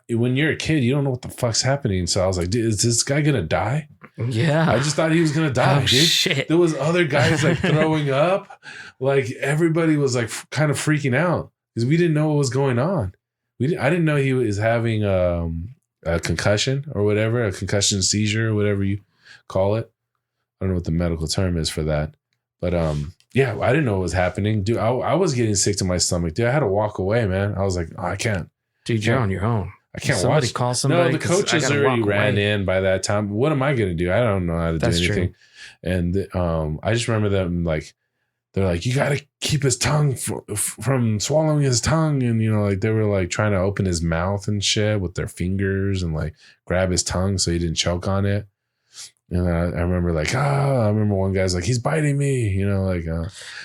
When you're a kid, you don't know what the fuck's happening. So I was like, dude, is this guy gonna die? Yeah. I just thought he was gonna die, dude. Shit. There was other guys like throwing up. Like everybody was like kind of freaking out because we didn't know what was going on. I didn't know he was having a concussion or whatever, a concussion seizure or whatever you call it. I don't know what the medical term is for that. But yeah, I didn't know what was happening. Dude, I was getting sick to my stomach. Dude, I had to walk away, man. I was like, oh, I can't. Dude, you're on your own. I can't somebody watch. Call somebody. No, the coaches already ran in by that time. What am I going to do? I don't know how to do anything. True. And I just remember them like, they're like, you got to keep his tongue from swallowing his tongue. And, you know, like they were like trying to open his mouth and shit with their fingers and like grab his tongue so he didn't choke on it. And I remember like, I remember one guy's like, he's biting me, you know, like.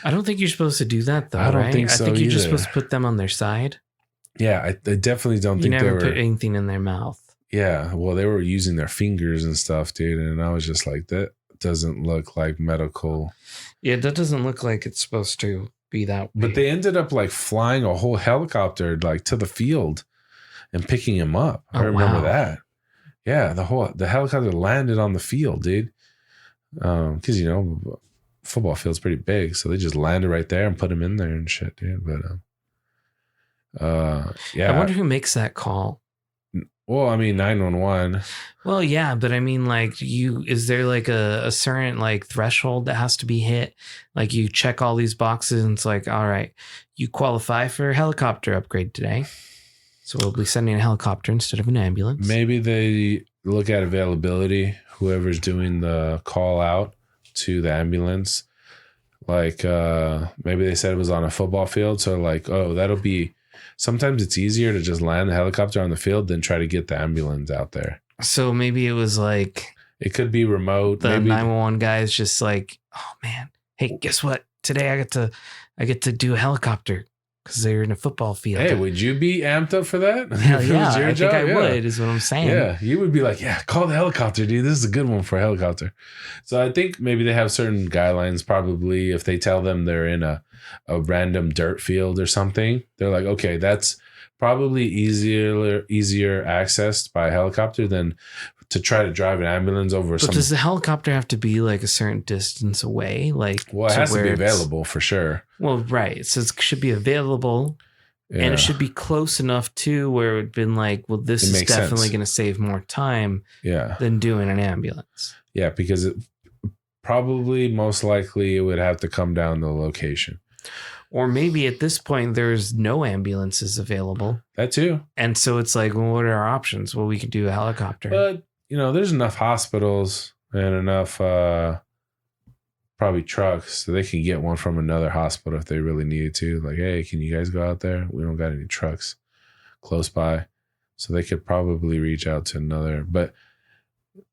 I don't think you're supposed to do that though. I don't think so. I think you're just supposed to put them on their side. Yeah, I definitely don't think they were. You never put anything in their mouth. Yeah, well, they were using their fingers and stuff, dude. And I was just like, that doesn't look like medical. Yeah, that doesn't look like it's supposed to be that way. But they ended up like flying a whole helicopter like to the field and picking him up. I remember that. Yeah, the helicopter landed on the field, dude. Because you know, football field's pretty big, so they just landed right there and put him in there and shit, dude. But yeah, I wonder who makes that call. Well, I mean, 911. Well, yeah, but I mean, like, is there like a certain like threshold that has to be hit? Like, you check all these boxes, and it's like, all right, you qualify for a helicopter upgrade today. So we'll be sending a helicopter instead of an ambulance. Maybe they look at availability, whoever's doing the call out to the ambulance. Like maybe they said it was on a football field. So like, oh, that'll be, sometimes it's easier to just land the helicopter on the field than try to get the ambulance out there. So maybe it was like. It could be remote. The 911 guy is just like, oh man, hey, guess what? Today I get to do a helicopter. Because they're in a football field. Hey, would you be amped up for that? Hell yeah, I think I would, is what I'm saying. Yeah, you would be like, yeah, call the helicopter, dude. This is a good one for a helicopter. So I think maybe they have certain guidelines, probably, if they tell them they're in a random dirt field or something. They're like, okay, that's probably easier accessed by helicopter than to try to drive an ambulance over. But does the helicopter have to be like a certain distance away? Like, well, it has to be available for sure. Well, right. So it should be available, and it should be close enough to where it would been like, well, this is definitely going to save more time. Than doing an ambulance. Yeah, because it probably most likely it would have to come down to the location. Or maybe at this point there's no ambulances available. That too. And so it's like, well, what are our options? Well, we could do a helicopter. But there's enough hospitals and enough probably trucks so they can get one from another hospital if they really needed to. Like, hey, can you guys go out there? We don't got any trucks close by. So they could probably reach out to another. But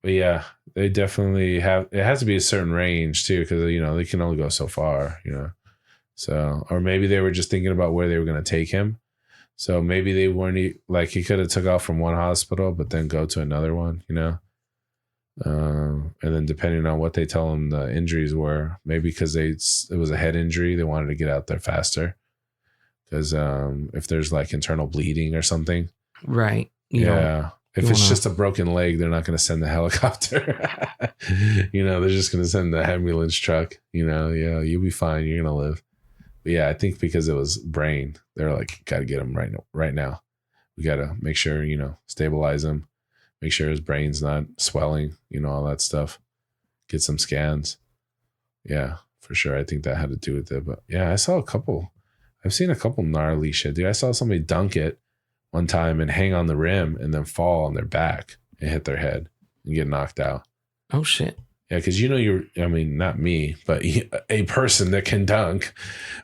yeah, they definitely have. It has to be a certain range too, because they can only go so far. So, or maybe they were just thinking about where they were going to take him. So maybe they weren't like he could have took off from one hospital, but then go to another one, and then depending on what they tell him the injuries were, maybe because it was a head injury, they wanted to get out there faster. Because if there's like internal bleeding or something, right? If it's just a broken leg, they're not going to send the helicopter. They're just going to send the ambulance truck. You'll be fine. You're going to live. But yeah, I think because it was brain, they're like, got to get him right now. We got to make sure, stabilize him, make sure his brain's not swelling, all that stuff. Get some scans. Yeah, for sure. I think that had to do with it. But yeah, I've seen a couple gnarly shit, dude. I saw somebody dunk it one time and hang on the rim and then fall on their back and hit their head and get knocked out. Oh shit. Yeah, because not me, but a person that can dunk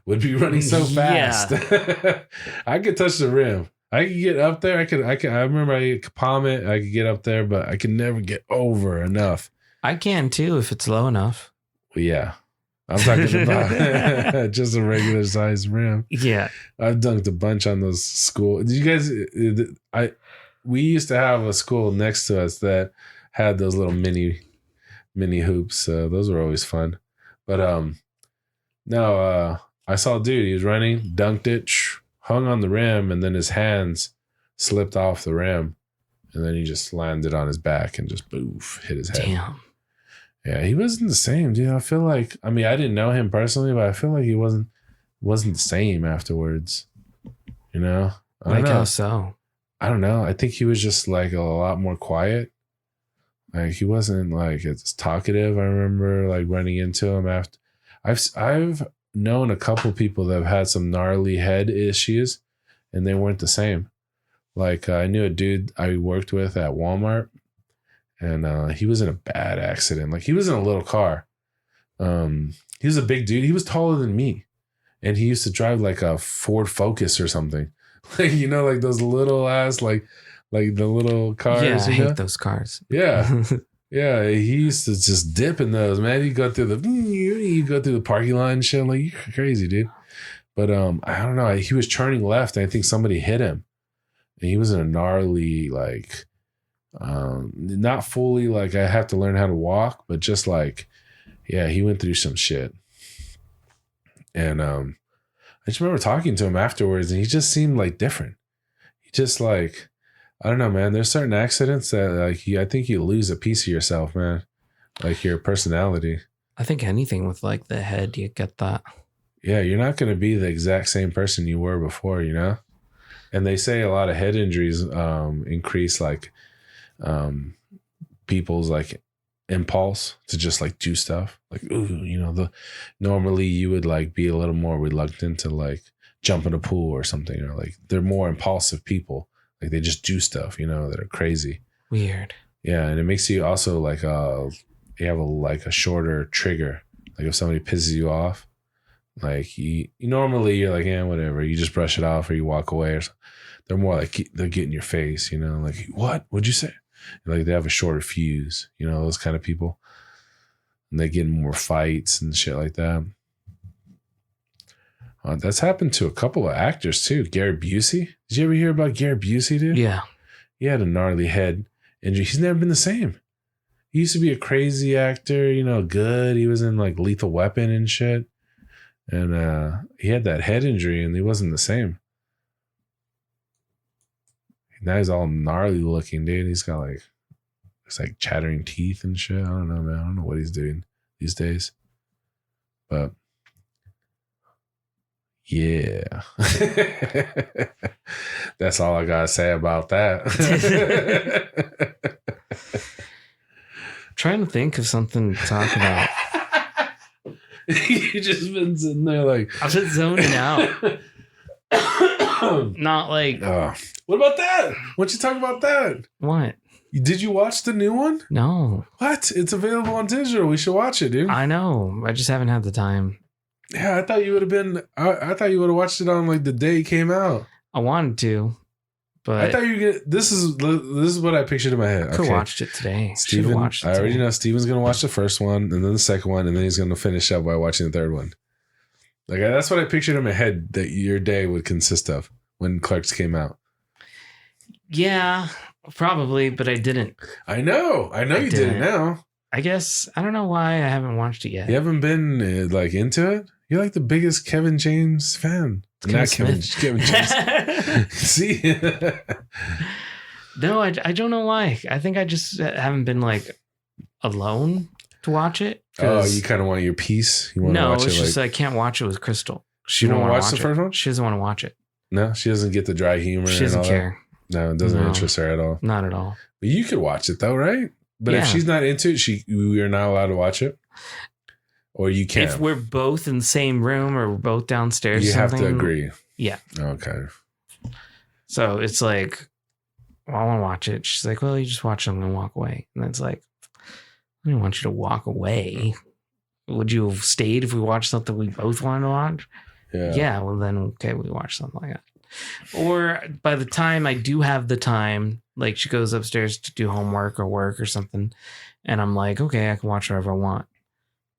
would be running so fast. Yeah. I could touch the rim. I could get up there. I remember I could palm it. I could get up there, but I could never get over enough. I can too if it's low enough. Well, yeah. I'm talking about just a regular size rim. Yeah. I've dunked a bunch on those school. Did you guys, we used to have a school next to us that had those little mini hoops. Those were always fun. But I saw a dude, he was running, dunked it, hung on the rim, and then his hands slipped off the rim. And then he just landed on his back and just boof, hit his head. Damn. Yeah, he wasn't the same, dude. I feel like, I didn't know him personally, but I feel like he wasn't the same afterwards. How so? I don't know. I think he was just like a lot more quiet. Like he wasn't like as talkative. I remember like running into him after. I've known a couple people that have had some gnarly head issues, and they weren't the same. Like I knew a dude I worked with at Walmart. And he was in a bad accident. Like he was in a little car. He was a big dude. He was taller than me. And he used to drive like a Ford Focus or something. Like, like those little ass, like the little cars. Yeah, I hate those cars. Yeah. Yeah. He used to just dip in those, man. You go through the parking lot and shit. Like, you're crazy, dude. But I don't know. He was turning left and I think somebody hit him. And he was in a gnarly, like, not fully like I have to learn how to walk, but just like, yeah, he went through some shit. And I just remember talking to him afterwards and he just seemed like different. He just like, I don't know, man. There's certain accidents that like I think you lose a piece of yourself, man. Like your personality. I think anything with like the head, you get that. Yeah, you're not going to be the exact same person you were before, And they say a lot of head injuries increase like people's like impulse to just like do stuff like, ooh, normally you would like be a little more reluctant to like jump in a pool or something, or like they're more impulsive people. Like they just do stuff, that are crazy. Weird. Yeah. And it makes you also like, you have a shorter trigger. Like if somebody pisses you off, like you normally you're like, yeah, whatever. You just brush it off or you walk away or something. They're more like they'll get in your face, like, what? What'd you say? Like they have a shorter fuse, those kind of people. And they get in more fights and shit like that. That's happened to a couple of actors too. Gary Busey. Did you ever hear about Gary Busey, dude? Yeah. He had a gnarly head injury. He's never been the same. He used to be a crazy actor, good. He was in like Lethal Weapon and shit. And he had that head injury and he wasn't the same. Now he's all gnarly looking, dude. He's got like, it's like chattering teeth and shit. I don't know, man. I don't know what he's doing these days. But yeah. That's all I gotta say about that. Trying to think of something to talk about. You just been sitting there like I've been zoning out. Not like what about that? Why don't you talk about that? What? Did you watch the new one? No. What? It's available on digital. We should watch it, dude. I know. I just haven't had the time. Yeah, I thought you would have been. I thought you would have watched it on like the day it came out. I wanted to, but I thought you get. This is what I pictured in my head. I could have watched it today. Steven, I already know Steven's gonna watch the first one and then the second one, and then he's gonna finish up by watching the third one. Like that's what I pictured in my head that your day would consist of when Clerks came out. Yeah, probably, but I didn't. I know you did it now. I guess I don't know why I haven't watched it yet. You haven't been like into it. You're like the biggest Kevin James fan. Not Kevin James. See? No, I don't know why. I think I just haven't been like alone to watch it. Oh, you kind of want your peace? You want no, to watch it's it just I can't watch it with Crystal. She don't watch the first one? She doesn't want to watch it. No, she doesn't get the dry humor. She doesn't care. No, it doesn't interest her at all. Not at all. But you could watch it though, right? But if she's not into it, you're not allowed to watch it. Or you can't. If we're both in the same room or we're both downstairs, you have to agree. Yeah. Okay. So it's like, well, I want to watch it. She's like, well, you just watch it. I'm going to walk away. And it's like, I didn't want you to walk away. Would you have stayed if we watched something we both wanted to watch? Yeah. Well, then, okay, we watch something like that. Or by the time I do have the time, like she goes upstairs to do homework or work or something, and I'm like, okay, I can watch whatever I want.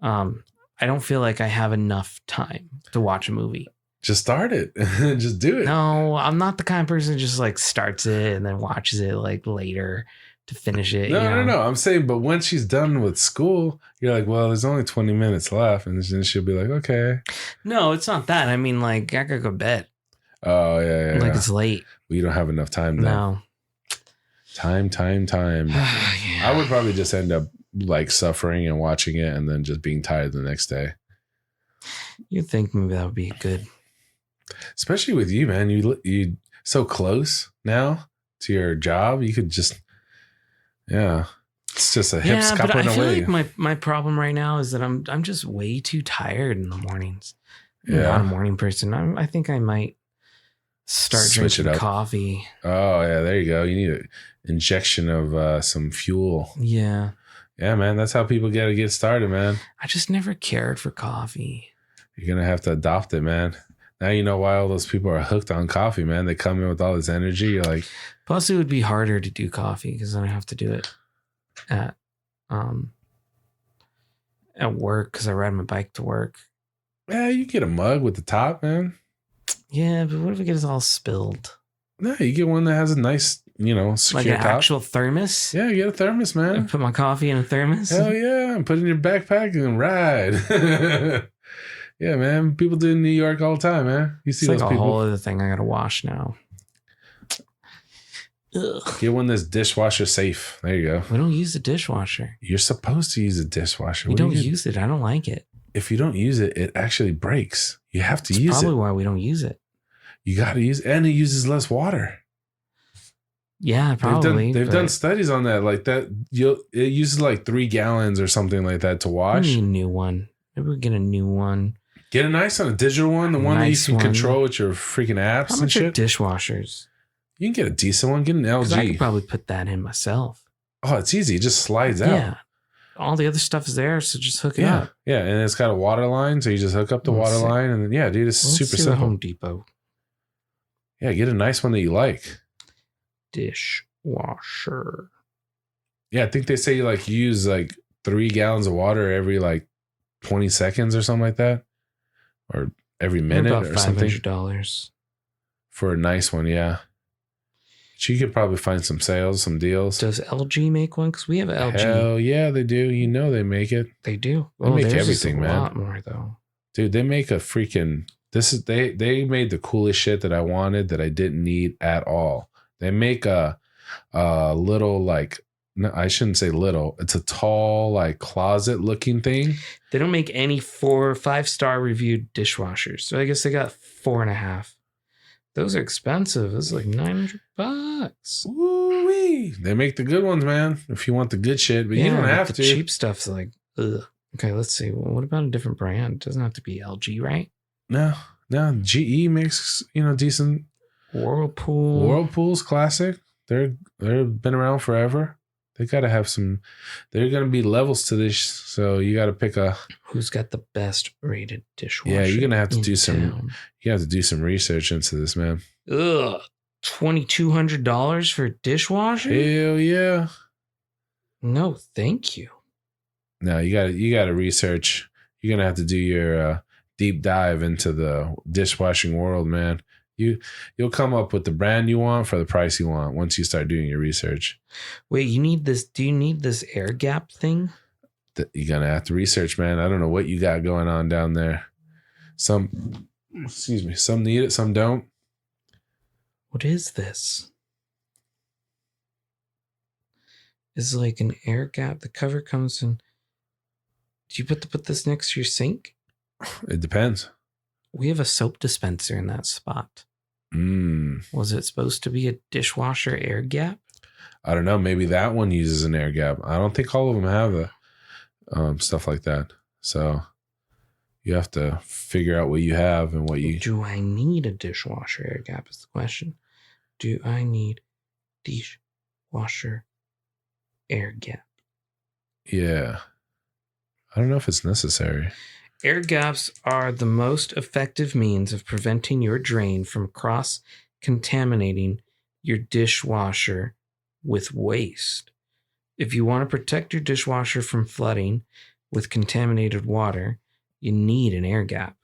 I don't feel like I have enough time to watch a movie. Just start it. Just do it. No, I'm not the kind of person who just like starts it and then watches it like later to finish it. No. I'm saying, but when she's done with school, you're like, well, there's only 20 minutes left. And then she'll be like, okay. No, it's not that. I mean, like, I gotta go to bed. Oh, yeah. Like, it's late. We don't have enough time now. No. Time. Yeah. I would probably just end up like suffering and watching it and then just being tired the next day. You'd think maybe that would be good. Especially with you, man. You so close now to your job. You could just, it's just a hip scuppering away. Like my problem right now is that I'm just way too tired in the mornings. I'm not a morning person. I think I might start drinking coffee. Oh yeah, there you go. You need an injection of some fuel. Yeah. Yeah, man. That's how people get started, man. I just never cared for coffee. You're gonna have to adopt it, man. Now you know why all those people are hooked on coffee, man. They come in with all this energy. You're like, plus it would be harder to do coffee because then I have to do it at work because I ride my bike to work. Yeah, you get a mug with the top, man. Yeah, but what if it gets all spilled? No, you get one that has a nice, secure like an top. Actual thermos. Yeah, get a thermos, man. And put my coffee in a thermos. Hell yeah, and put it in your backpack and ride. Yeah, man. People do in New York all the time, man. You see it's those like people. A whole other thing I gotta wash now. Ugh. Get one that's dishwasher safe. There you go. We don't use the dishwasher. You're supposed to use a dishwasher. We don't use it. I don't like it. If you don't use it, it actually breaks. You have to use it. That's probably why we don't use it. You got to use it. And it uses less water. Yeah, probably. They've done studies on that. Like that, it uses like 3 gallons or something like that to wash. We need a new one. Maybe we get a new one. Get a nice one, a digital one, the one that you can control with your freaking apps and shit. How much are dishwashers? You can get a decent one. Get an LG. I could probably put that in myself. Oh, it's easy. It just slides out. Yeah. All the other stuff is there, so just hook it up. Yeah, and it's got a water line, so you just hook up the water line, and then, dude, it's super simple. Home Depot. Yeah, get a nice one that you like. Dishwasher. Yeah, I think they say you use 3 gallons of water every 20 seconds or something like that. Or every minute or something. $500 for a nice one, yeah. But you could probably find some sales, some deals. Does LG make one? Because we have LG. Hell yeah, they do. You know they make it. They do. They make everything, man. A lot more though. Dude, they make a freaking. They made the coolest shit that I wanted that I didn't need at all. They make a little like, no, I shouldn't say little. It's a tall like closet looking thing. They don't make any 4 or 5-star reviewed dishwashers, so I guess they got 4.5. Those are expensive. It's like $900. Woo-wee. They make the good ones, man. If you want the good shit, but you don't have the to. Cheap stuff's like, ugh. Okay, let's see. Well, what about a different brand? It doesn't have to be LG, right? No. GE makes decent. Whirlpool's classic. They've been around forever. They gotta have some. There are gonna be levels to this, so you gotta pick a. Who's got the best rated dishwasher? Yeah, you're gonna have to do some. You have to do some research into this, man. Ugh, $2,200 for a dishwasher? Hell yeah! No, thank you. No, you gotta research. You're gonna have to do your deep dive into the dishwashing world, man. You'll come up with the brand you want for the price you want once you start doing your research. Wait, you need this? Do you need this air gap thing? You're gonna have to research, man. I don't know what you got going on down there. Some need it, some don't. What is this? It's like an air gap. The cover comes in. Do you put this next to your sink? It depends. We have a soap dispenser in that spot. Was it supposed to be a dishwasher air gap? I don't know. Maybe that one uses an air gap. I don't think all of them have stuff like that. So you have to figure out what you have and what you... Do I need a dishwasher air gap is the question. Do I need dishwasher air gap? Yeah. I don't know if it's necessary. Air gaps are the most effective means of preventing your drain from cross-contaminating your dishwasher with waste. If you want to protect your dishwasher from flooding with contaminated water, you need an air gap.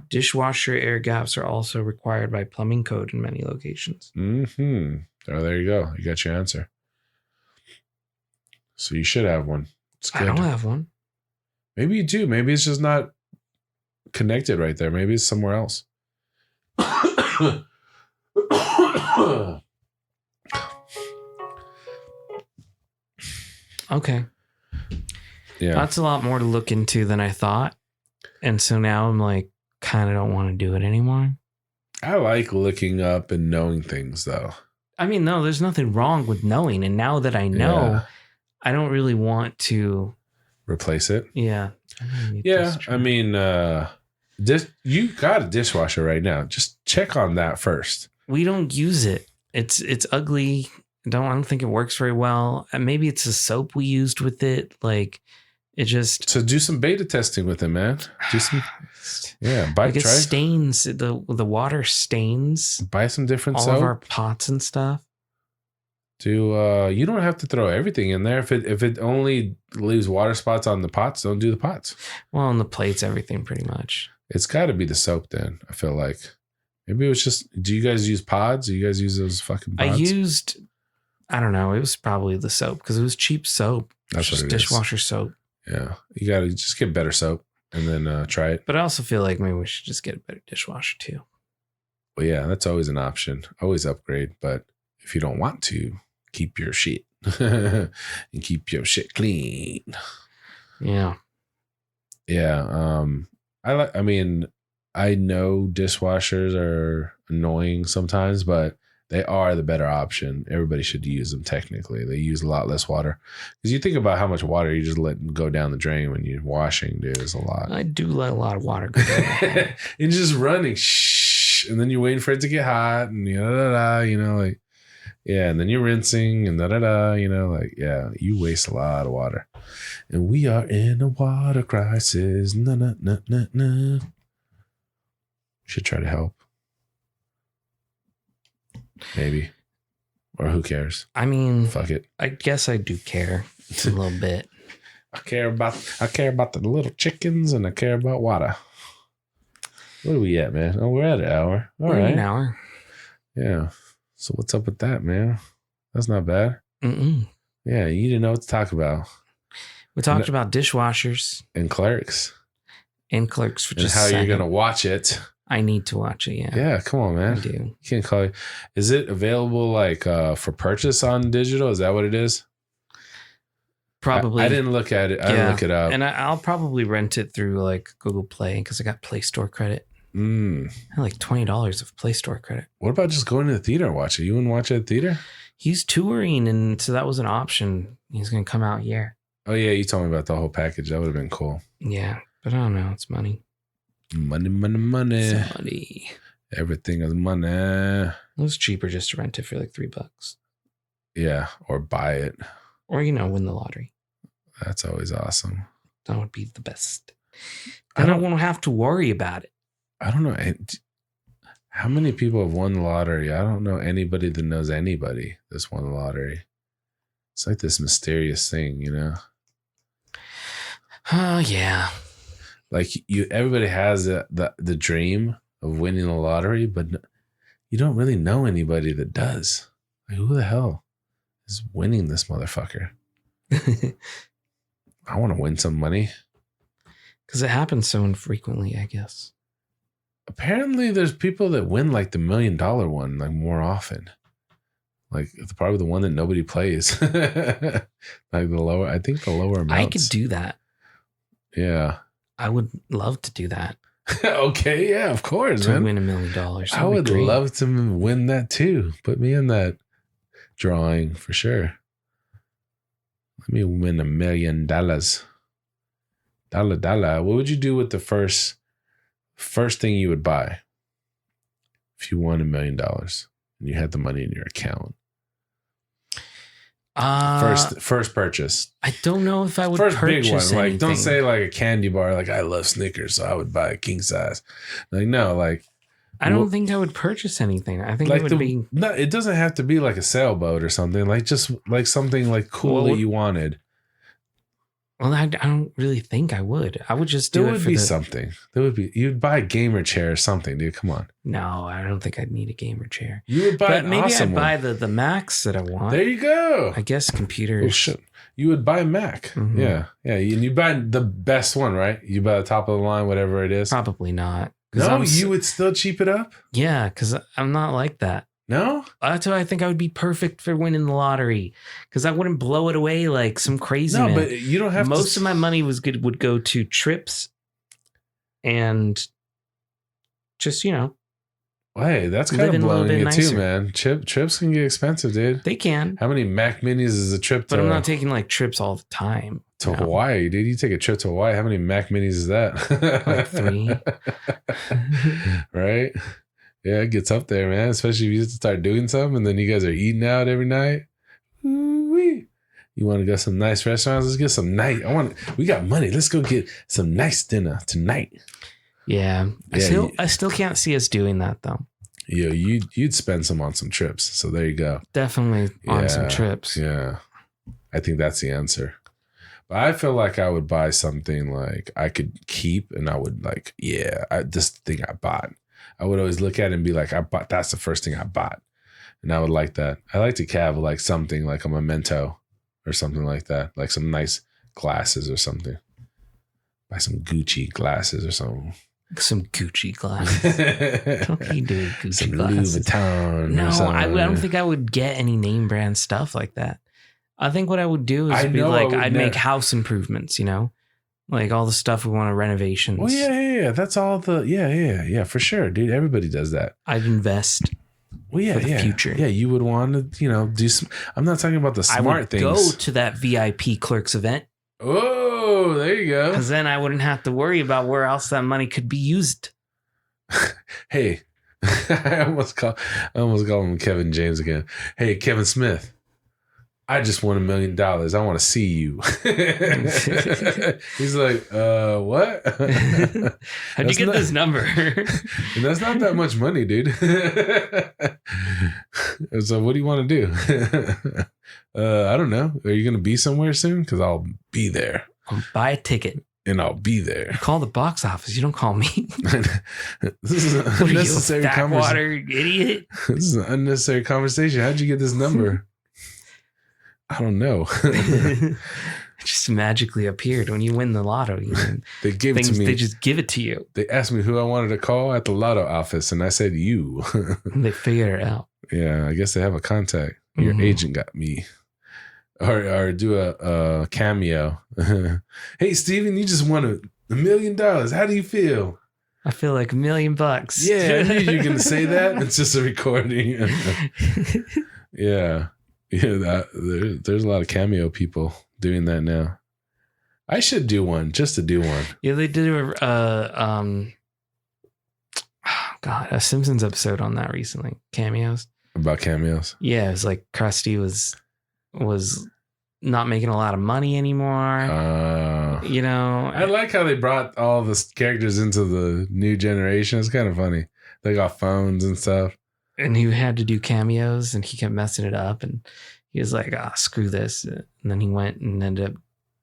Dishwasher air gaps are also required by plumbing code in many locations. Mm-hmm. Oh, there you go. You got your answer. So you should have one. It's good. I don't have one. Maybe you do. Maybe it's just not connected right there. Maybe it's somewhere else. Okay. Yeah. That's a lot more to look into than I thought. And so now I'm like, kind of don't want to do it anymore. I like looking up and knowing things, though. I mean, no, there's nothing wrong with knowing. And now that I know, I don't really want to replace it. Yeah. I mean, you got a dishwasher right now. Just check on that first. We don't use it. It's ugly. I don't think it works very well. And maybe it's the soap we used with it. Like it just. So do some beta testing with it, man. Do some. Yeah, try. Stains the water stains. Buy some different all soap. Of our pots and stuff. You don't have to throw everything in there. If it only leaves water spots on the pots, don't do the pots. Well, on the plates, everything pretty much. It's got to be the soap then. I feel like maybe it was just. Do you guys use pods? Do you guys use those fucking pods? I don't know. It was probably the soap because it was cheap soap. That's what it dishwasher soap. Yeah, you got to just get better soap and then try it. But I also feel like maybe we should just get a better dishwasher too. Well, yeah, that's always an option. Always upgrade, but if you don't want to, keep your shit and keep your shit clean. Yeah. Yeah. I mean, I know dishwashers are annoying sometimes, but they are the better option. Everybody should use them technically. They use a lot less water. Because you think about how much water you just let go down the drain when you're washing, dude, is a lot. I do let a lot of water go down. And just running, and then you're waiting for it to get hot and like, yeah, and then you're rinsing and yeah, you waste a lot of water. And we are in a water crisis. Should try to help. Maybe. Or who cares? I mean, fuck it. I guess I do care a little bit. I care about the little chickens and I care about water. Where are we at, man? Oh, we're at an hour. All right. An hour. Yeah. So what's up with that, man? That's not bad. Mm-mm. Yeah, you didn't know what to talk about. We talked about dishwashers and clerks for just and how you're gonna watch it I need to watch it. Yeah. Yeah, come on, man. I do. You can't call it. Is it available like for purchase on digital? Is that what it is? Probably. I didn't look at it. I didn't look it up. And I'll probably rent it through like Google Play because I got Play Store credit. I had like $20 of Play Store credit. What about just going to the theater and watch it? You wouldn't watch it at the theater? He's touring, and so that was an option. He's going to come out here. Oh, yeah. You told me about the whole package. That would have been cool. Yeah, but I don't know. It's money. Money, money, money. It's money. Everything is money. It was cheaper just to rent it for like $3. Yeah, or buy it. Or, win the lottery. That's always awesome. That would be the best. I don't want to have to worry about it. I don't know. How many people have won the lottery? I don't know anybody that knows anybody that's won the lottery. It's like this mysterious thing, Oh, yeah. Like everybody has the dream of winning the lottery, but you don't really know anybody that does. Like, who the hell is winning this motherfucker? I want to win some money. Because it happens so infrequently, I guess. Apparently, there's people that win like the $1 million one like more often. Like it's probably the one that nobody plays. Like the lower amounts. I could do that. Yeah. I would love to do that. Okay, yeah, of course, man. Win $1 million. I would love to win that too. Put me in that drawing for sure. Let me win $1 million. Dollar. What would you do with the first thing you would buy if you won $1 million and you had the money in your account? First purchase. I don't know if I would first purchase big one. anything. Like, don't say like a candy bar. Like, I love Snickers, so I would buy a king size. Like, no, like. I don't think I would purchase anything. I think like it would be. No, it doesn't have to be like a sailboat or something. Like, just like something like cool that you wanted. Well, I don't really think I would. I would just do there it would for be something. There would be. You'd buy a gamer chair or something, dude. Come on. No, I don't think I'd need a gamer chair. You would buy an awesome I'd buy the Macs that I want. There you go. I guess computers. Oh, shit. You would buy a Mac. Mm-hmm. Yeah. And you buy the best one, right? You buy the top of the line, whatever it is. Probably not. No, you would still cheap it up? Yeah, because I'm not like that. No? That's why I think I would be perfect for winning the lottery, because I wouldn't blow it away like some crazy man. No, but you don't have Most of my money would go to trips and just, hey, that's kind of blowing it too, man. Trips can get expensive, dude. They can. How many Mac Minis is a trip to? But I'm not taking like trips all the time. To Hawaii, dude. You take a trip to Hawaii. How many Mac Minis is that? Like 3. Right? Yeah, it gets up there, man. Especially if you start doing something and then you guys are eating out every night. Ooh-wee. You want to go to some nice restaurants? Let's get some we got money. Let's go get some nice dinner tonight. Yeah. I still can't see us doing that though. Yeah, you'd spend some on some trips. So there you go. Definitely on some trips. Yeah. I think that's the answer. But I feel like I would buy something like I could keep and I would like, this thing I bought. I would always look at it and be like, that's the first thing I bought. And I would like that. I like to have like something like a memento or something like that. Like some nice glasses or something. Buy some Gucci glasses or something. Some Gucci glasses. What do you do with Gucci some glasses? Louis Vuitton. No, I don't think I would get any name brand stuff like that. I think what I would do is I'd make house improvements, like all the stuff we want to renovations. Oh yeah. That's all yeah, for sure, dude. Everybody does that. I'd invest. Well, for the future. Yeah, you would want to, do some. I'm not talking about the smart things. I would go to that VIP clerks event. Oh, there you go. Because then I wouldn't have to worry about where else that money could be used. Hey, I almost call him Kevin James again. Hey, Kevin Smith. I just won $1 million. I want to see you. He's like, what? How'd you get this number? That's not that much money, dude. So what do you want to do? I don't know. Are you going to be somewhere soon? Because I'll be there. I'll buy a ticket. And I'll be there. You call the box office. You don't call me. This is an unnecessary conversation. Idiot. This is an unnecessary conversation. How'd you get this number? I don't know. It just magically appeared when you win the lotto. They gave it to me. They just give it to you. They asked me who I wanted to call at the lotto office, and I said you. And they figure it out. Yeah, I guess they have a contact. Your agent got me. Or do a cameo. Hey, Steven, you just won $1 million. How do you feel? I feel like $1 million. Yeah, I knew you were going to say that. It's just a recording. Yeah. There's a lot of cameo people doing that now. I should do one just to do one. Yeah, they did a Simpsons episode on that recently. Cameos. About cameos. Yeah, it was like Krusty was not making a lot of money anymore. You know, I like how they brought all the characters into the new generation. It's kind of funny. They got phones and stuff. And he had to do cameos, and he kept messing it up. And he was like, screw this. And then he went and ended up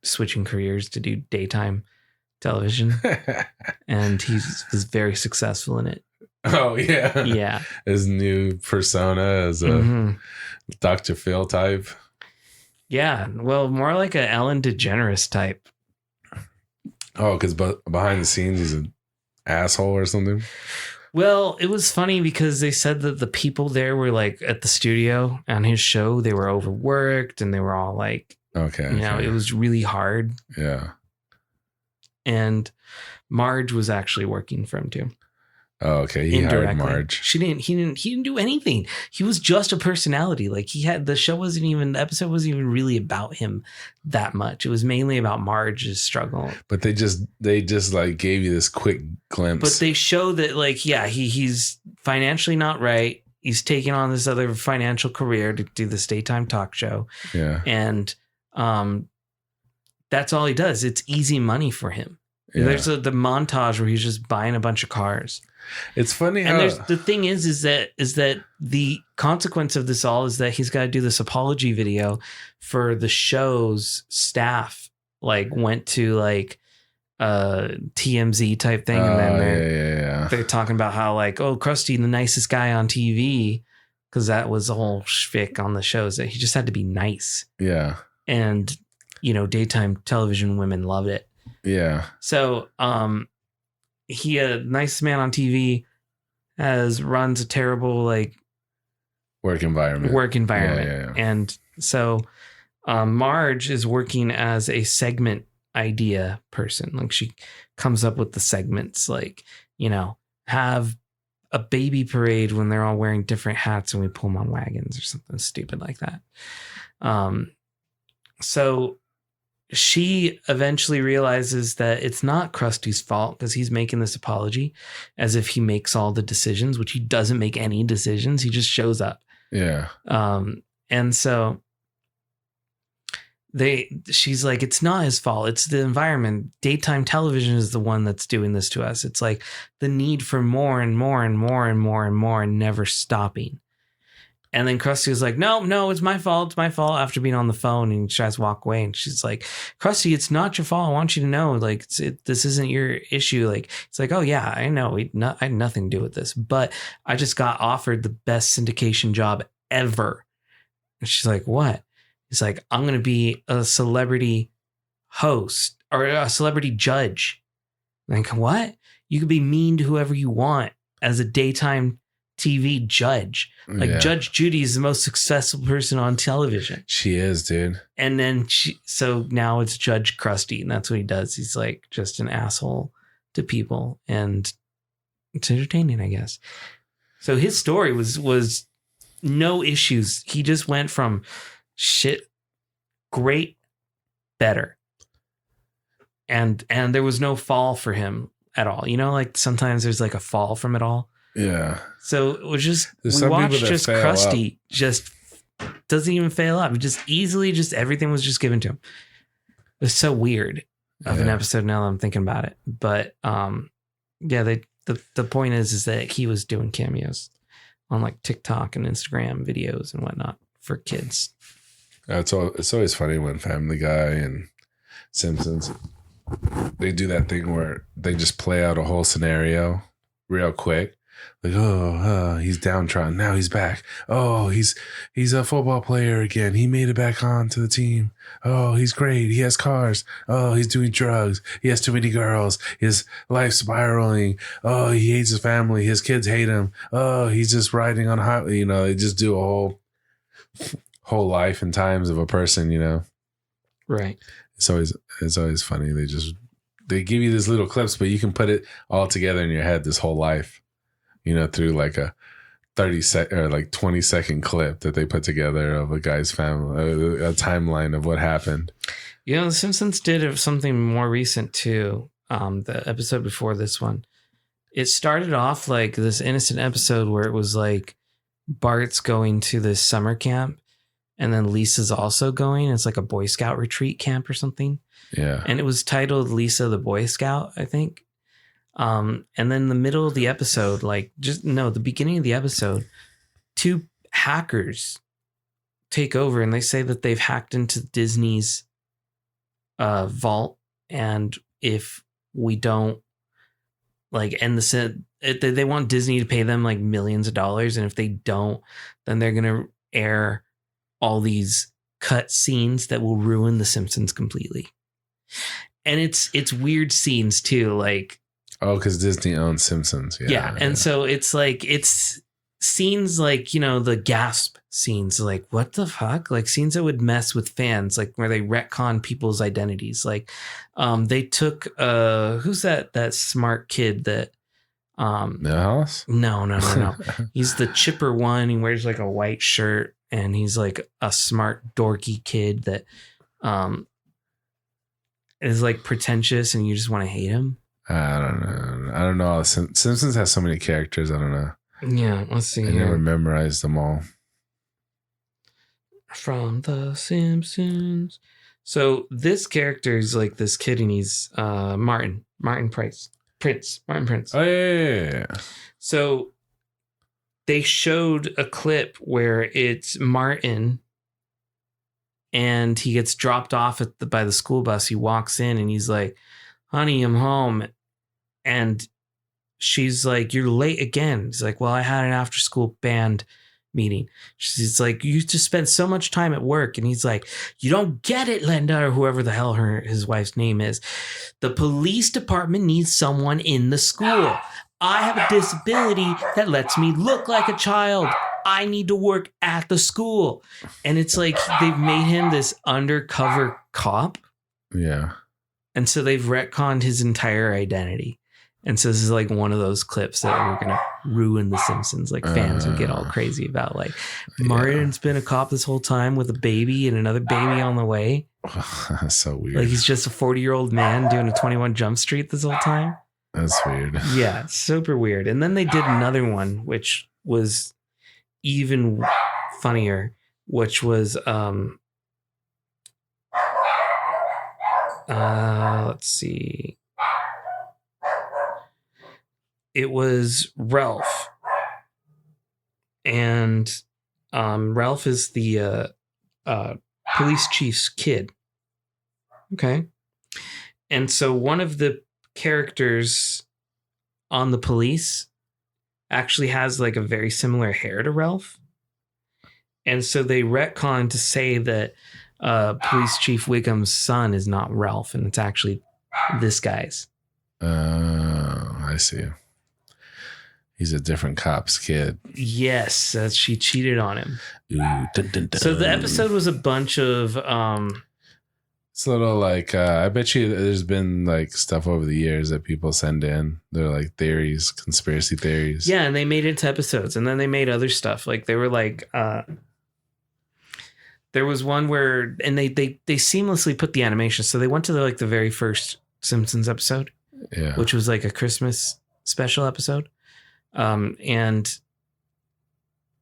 switching careers to do daytime television. And he was very successful in it. Oh, yeah. Yeah. His new persona as a Dr. Phil type. Yeah. Well, more like a Ellen DeGeneres type. Oh, because behind the scenes, he's an asshole or something? Well, it was funny because they said that the people there were like at the studio on his show, they were overworked and they were all like, it was really hard. Yeah. And Marge was actually working for him too. Oh, okay. He hired Marge. He didn't do anything. He was just a personality. Like the episode wasn't even really about him that much. It was mainly about Marge's struggle. But they just like gave you this quick glimpse. But they show that like, yeah, he's financially not right. He's taking on this other financial career to do this daytime talk show. Yeah. And that's all he does. It's easy money for him. Yeah. There's the montage where he's just buying a bunch of cars. It's funny and the thing is that the consequence of this all is that he's got to do this apology video for the show's staff. Like went to like TMZ type thing, and then they're talking about how like, oh, Krusty, the nicest guy on TV, because that was the whole shtick on the shows that he just had to be nice. Yeah, and daytime television women loved it. Yeah. So he, a nice man on TV, runs a terrible like work environment. Yeah. And so Marge is working as a segment idea person. Like she comes up with the segments, like, have a baby parade when they're all wearing different hats and we pull them on wagons or something stupid like that. So she eventually realizes that it's not Krusty's fault because he's making this apology as if he makes all the decisions, which he doesn't make any decisions. He just shows up. Yeah. And so she's like, it's not his fault. It's the environment. Daytime television is the one that's doing this to us. It's like the need for more and more and more and more and more and never stopping. And then Krusty was like, no, it's my fault. It's my fault, after being on the phone, and he tries to walk away. And she's like, Krusty, it's not your fault. I want you to know, like, this isn't your issue. Like, it's like, oh yeah, I know. I had nothing to do with this, but I just got offered the best syndication job ever. And she's like, what? He's like, I'm going to be a celebrity host or a celebrity judge. Like, what? You could be mean to whoever you want as a daytime TV judge. Like Judge Judy is the most successful person on television. She is, dude. And then so now it's Judge Krusty, and that's what he does. He's like just an asshole to people, and it's entertaining, I guess. So his story was no issues. He just went from shit, great, better. And there was no fall for him at all. Like sometimes there's like a fall from it all. Yeah. So it was just, we watched just Krusty just doesn't even fail up. Just easily, everything was just given to him. It was so weird of an episode now that I'm thinking about it. But the point is that he was doing cameos on like TikTok and Instagram videos and whatnot for kids. It's always funny when Family Guy and Simpsons, they do that thing where they just play out a whole scenario real quick. Like, he's downtrodden. Now he's back. Oh, he's a football player again. He made it back onto the team. Oh, he's great. He has cars. Oh, he's doing drugs. He has too many girls. His life's spiraling. Oh, he hates his family. His kids hate him. Oh, he's just riding on high. You know, they just do a whole life and times of a person. You know, right? It's always funny. They give you these little clips, but you can put it all together in your head. This whole life. You know, through like a 30-second or like 20-second clip that they put together of a guy's family, a timeline of what happened. You know, The Simpsons did something more recent too. The episode before this one, it started off like this innocent episode where it was like Bart's going to this summer camp, and then Lisa's also going. It's like a Boy Scout retreat camp or something. Yeah, and it was titled Lisa the Boy Scout, I think. And then the middle of the episode, the beginning of the episode, two hackers take over and they say that they've hacked into Disney's vault. And if we don't end they want Disney to pay them like millions of dollars. And if they don't, then they're going to air all these cut scenes that will ruin The Simpsons completely. And it's weird scenes too. Oh, because Disney owns Simpsons. Yeah. And so it's scenes the gasp scenes, like, what the fuck? Like scenes that would mess with fans, like where they retcon people's identities. They took, who's that smart kid that, Milhouse? No. He's the chipper one. He wears like a white shirt and he's like a smart, dorky kid that, is like pretentious and you just want to hate him. I don't know. Simpsons has so many characters. I don't know. Yeah, let's see. I never memorized them all. From The Simpsons. So this character is like this kid, and he's Martin Prince. Oh yeah. So they showed a clip where it's Martin, and he gets dropped off by the school bus. He walks in, and he's like, "Honey, I'm home." And she's like, "You're late again." He's like, "Well, I had an after school band meeting." She's like, "You just spent so much time at work." And he's like, "You don't get it, Linda," or whoever the hell his wife's name is. "The police department needs someone in the school. I have a disability that lets me look like a child. I need to work at the school." And it's like they've made him this undercover cop. Yeah. And so they've retconned his entire identity. And so this is like one of those clips that are going to ruin The Simpsons. Like fans would get all crazy about, like, Martin's been a cop this whole time with a baby and another baby on the way. That's so weird. Like he's just a 40-year-old man doing a 21 Jump Street this whole time. That's weird. Yeah, super weird. And then they did another one, which was even funnier, which was, let's see. It was Ralph. And Ralph is the police chief's kid. Okay. And so one of the characters on the police actually has like a very similar hair to Ralph. And so they retcon to say that Police Chief Wiggum's son is not Ralph, and it's actually this guy's. I see. He's a different cop's kid. Yes, she cheated on him. Ooh, dun, dun, dun. So the episode was a bunch of... it's a little like, I bet you there's been like stuff over the years that people send in. They're like theories, conspiracy theories. Yeah, and they made it into episodes, and then they made other stuff. Like they were like... there was one where... And they seamlessly put the animation. So they went to the very first Simpsons episode. Yeah. Which was like a Christmas special episode. And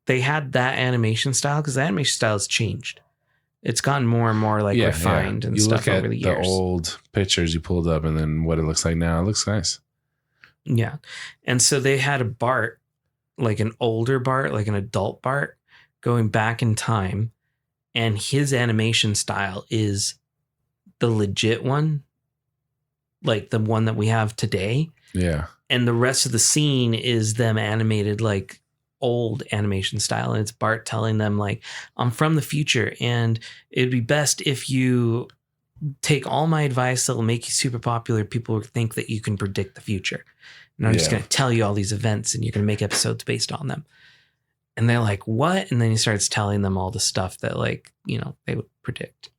they had that animation style because the animation style has changed. It's gotten more and more like refined and stuff over the years. You look at the old pictures you pulled up and then what it looks like now. It looks nice. Yeah. And so they had a Bart, like an older Bart, like an adult Bart, going back in time. And his animation style is the legit one. like the one that we have today. Yeah. And the rest of the scene is them animated like old animation style. And it's Bart telling them like, I'm from the future and it'd be best if you take all my advice that will make you super popular. People will think that you can predict the future. And I'm just going to tell you all these events and you're going to make episodes based on them. And they're like, what? And then he starts telling them all the stuff that like, you know, they would predict.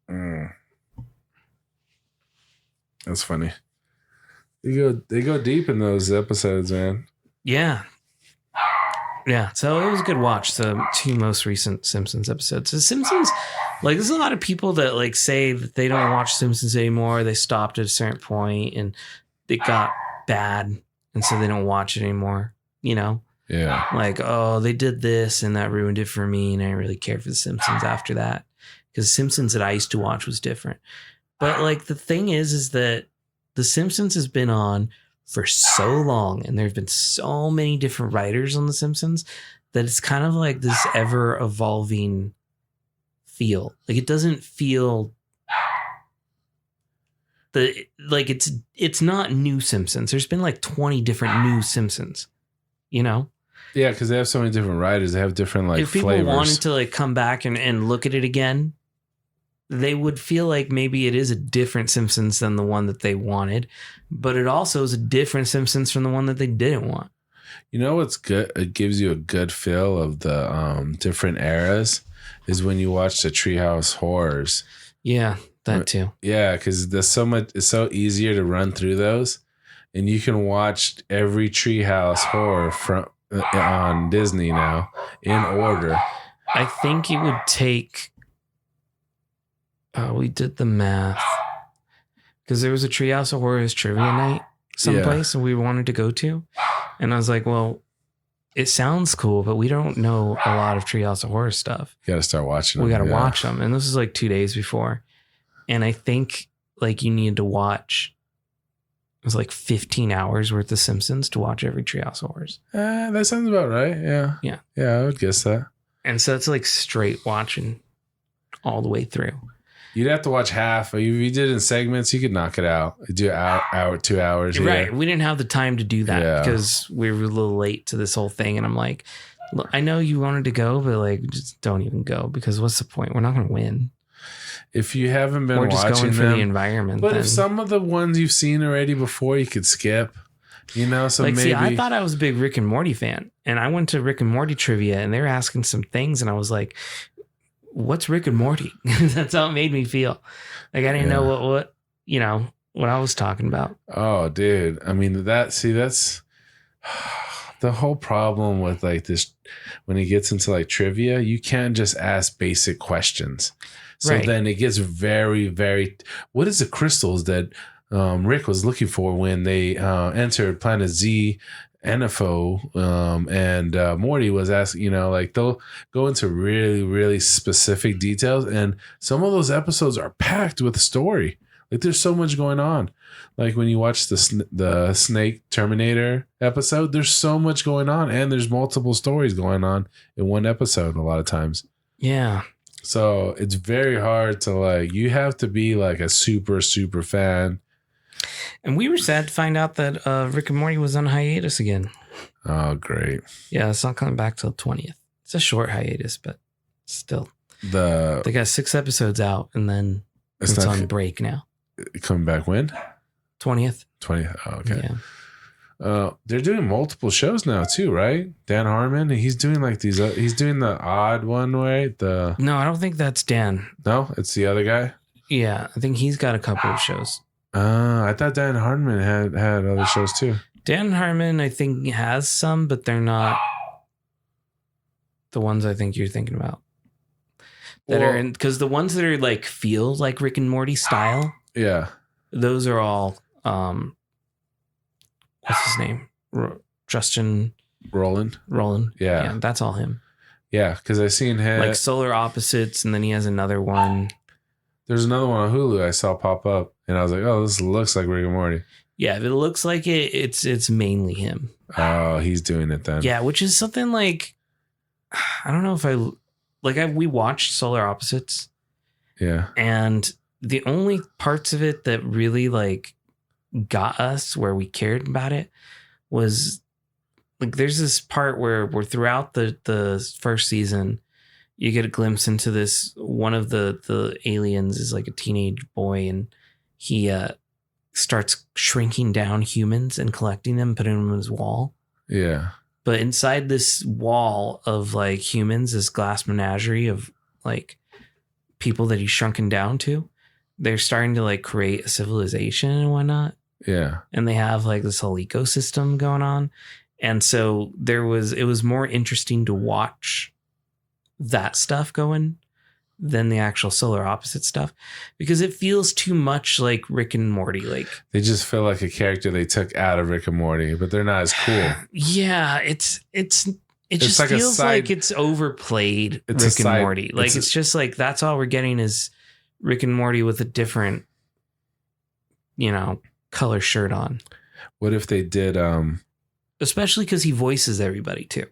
That's funny. They go deep in those episodes, man. Yeah. Yeah. So it was a good watch. The 2 most recent Simpsons episodes. The Simpsons, like there's a lot of people that like say that they don't watch Simpsons anymore. They stopped at a certain point and it got bad. And so they don't watch it anymore, you know? Yeah. Like, oh, they did this and that ruined it for me. And I didn't really care for The Simpsons after that. Because Simpsons that I used to watch was different. But like the thing is that The Simpsons has been on for so long and there's been so many different writers on The Simpsons that it's kind of like this ever evolving feel. Like it doesn't feel like it's not new Simpsons. There's been like 20 different new Simpsons, you know? Yeah, because they have so many different writers. They have different like if people flavors. wanted to like come back and look at it again, they would feel like maybe it is a different Simpsons than the one that they wanted, but it also is a different Simpsons from the one that they didn't want. You know what's good? It gives you a good feel of the different eras is when you watch the Treehouse Horrors. Yeah, that too. Yeah, because there's so much. It's so easier to run through those, and you can watch every Treehouse Horror from on Disney now in order. I think it would take. We did the math because there was a Treehouse of Horrors trivia night someplace and we wanted to go to. And I was like, well, it sounds cool, but we don't know a lot of Treehouse of Horror stuff. You got to start watching them. We got to watch them. And this is like 2 days before. And I think like you need to watch, it was like 15 hours worth of Simpsons to watch every Treehouse of Horrors. That sounds about right. Yeah. Yeah. Yeah, I would guess that. And so it's like straight watching all the way through. You'd have to watch half. If you did it in segments, you could knock it out. You do hour, 2 hours. Right. Yeah. We didn't have the time to do that because we were a little late to this whole thing. And I'm like, look, I know you wanted to go, but like, just don't even go because what's the point? We're not going to win. If you haven't been watching watching going for them, the environment. But then. if some of the ones you've seen already before, you could skip. You know, so like, maybe. See, I thought I was a big Rick and Morty fan, and I went to Rick and Morty trivia, and they were asking some things, and I was like, "What's Rick and Morty?" That's how it made me feel. Like I didn't know what what I was talking about. Oh, dude! I mean that's the whole problem with like this. When it gets into like trivia, you can't just ask basic questions. So then it gets very, very. What is the crystals that Rick was looking for when they entered Planet Z? NFO and Morty was asking, like they'll go into really, really specific details, and some of those episodes are packed with story. Like there's so much going on. Like when you watch the Snake Terminator episode, there's so much going on, and there's multiple stories going on in one episode a lot of times. Yeah. So it's very hard to like. You have to be like a super, super fan. And we were sad to find out that Rick and Morty was on hiatus again. Oh, great. Yeah, it's not coming back till the 20th. It's a short hiatus, but still. They got 6 episodes out, and then it's on break now. Coming back when? 20th. 20th. Oh, okay. Yeah. They're doing multiple shows now too, right? Dan Harmon, he's doing like these. He's doing the odd one way. No, I don't think that's Dan. No, it's the other guy. Yeah, I think he's got a couple of shows. I thought Dan Harmon had other shows too. Dan Harmon, I think, has some, but they're not the ones I think you're thinking about. That are in, because the ones that are like feel like Rick and Morty style. Yeah, those are all. What's his name? Justin Roland. Yeah, that's all him. Yeah, because I seen him like Solar Opposites, and then he has another one. There's another one on Hulu I saw pop up, and I was like, "Oh, this looks like Rick and Morty." Yeah, if it looks like it, it's mainly him. Oh, he's doing it then. Yeah, which is something like, I don't know if we watched Solar Opposites. Yeah. And the only parts of it that really like got us where we cared about it was like there's this part where we're throughout the first season, you get a glimpse into this. One of the aliens is like a teenage boy, and he starts shrinking down humans and collecting them, putting them on his wall. Yeah. But inside this wall of like humans, this glass menagerie of like people that he's shrunken down to, they're starting to like create a civilization and whatnot. Yeah. And they have like this whole ecosystem going on. And so it was more interesting to watch that stuff going than the actual solar opposite stuff, because it feels too much like Rick and Morty. Like they just feel like a character they took out of Rick and Morty, but they're not as cool. Yeah, it just like feels like it's overplayed. It's Rick and Morty. Like it's just like that's all we're getting is Rick and Morty with a different, color shirt on. What if they did especially because he voices everybody too.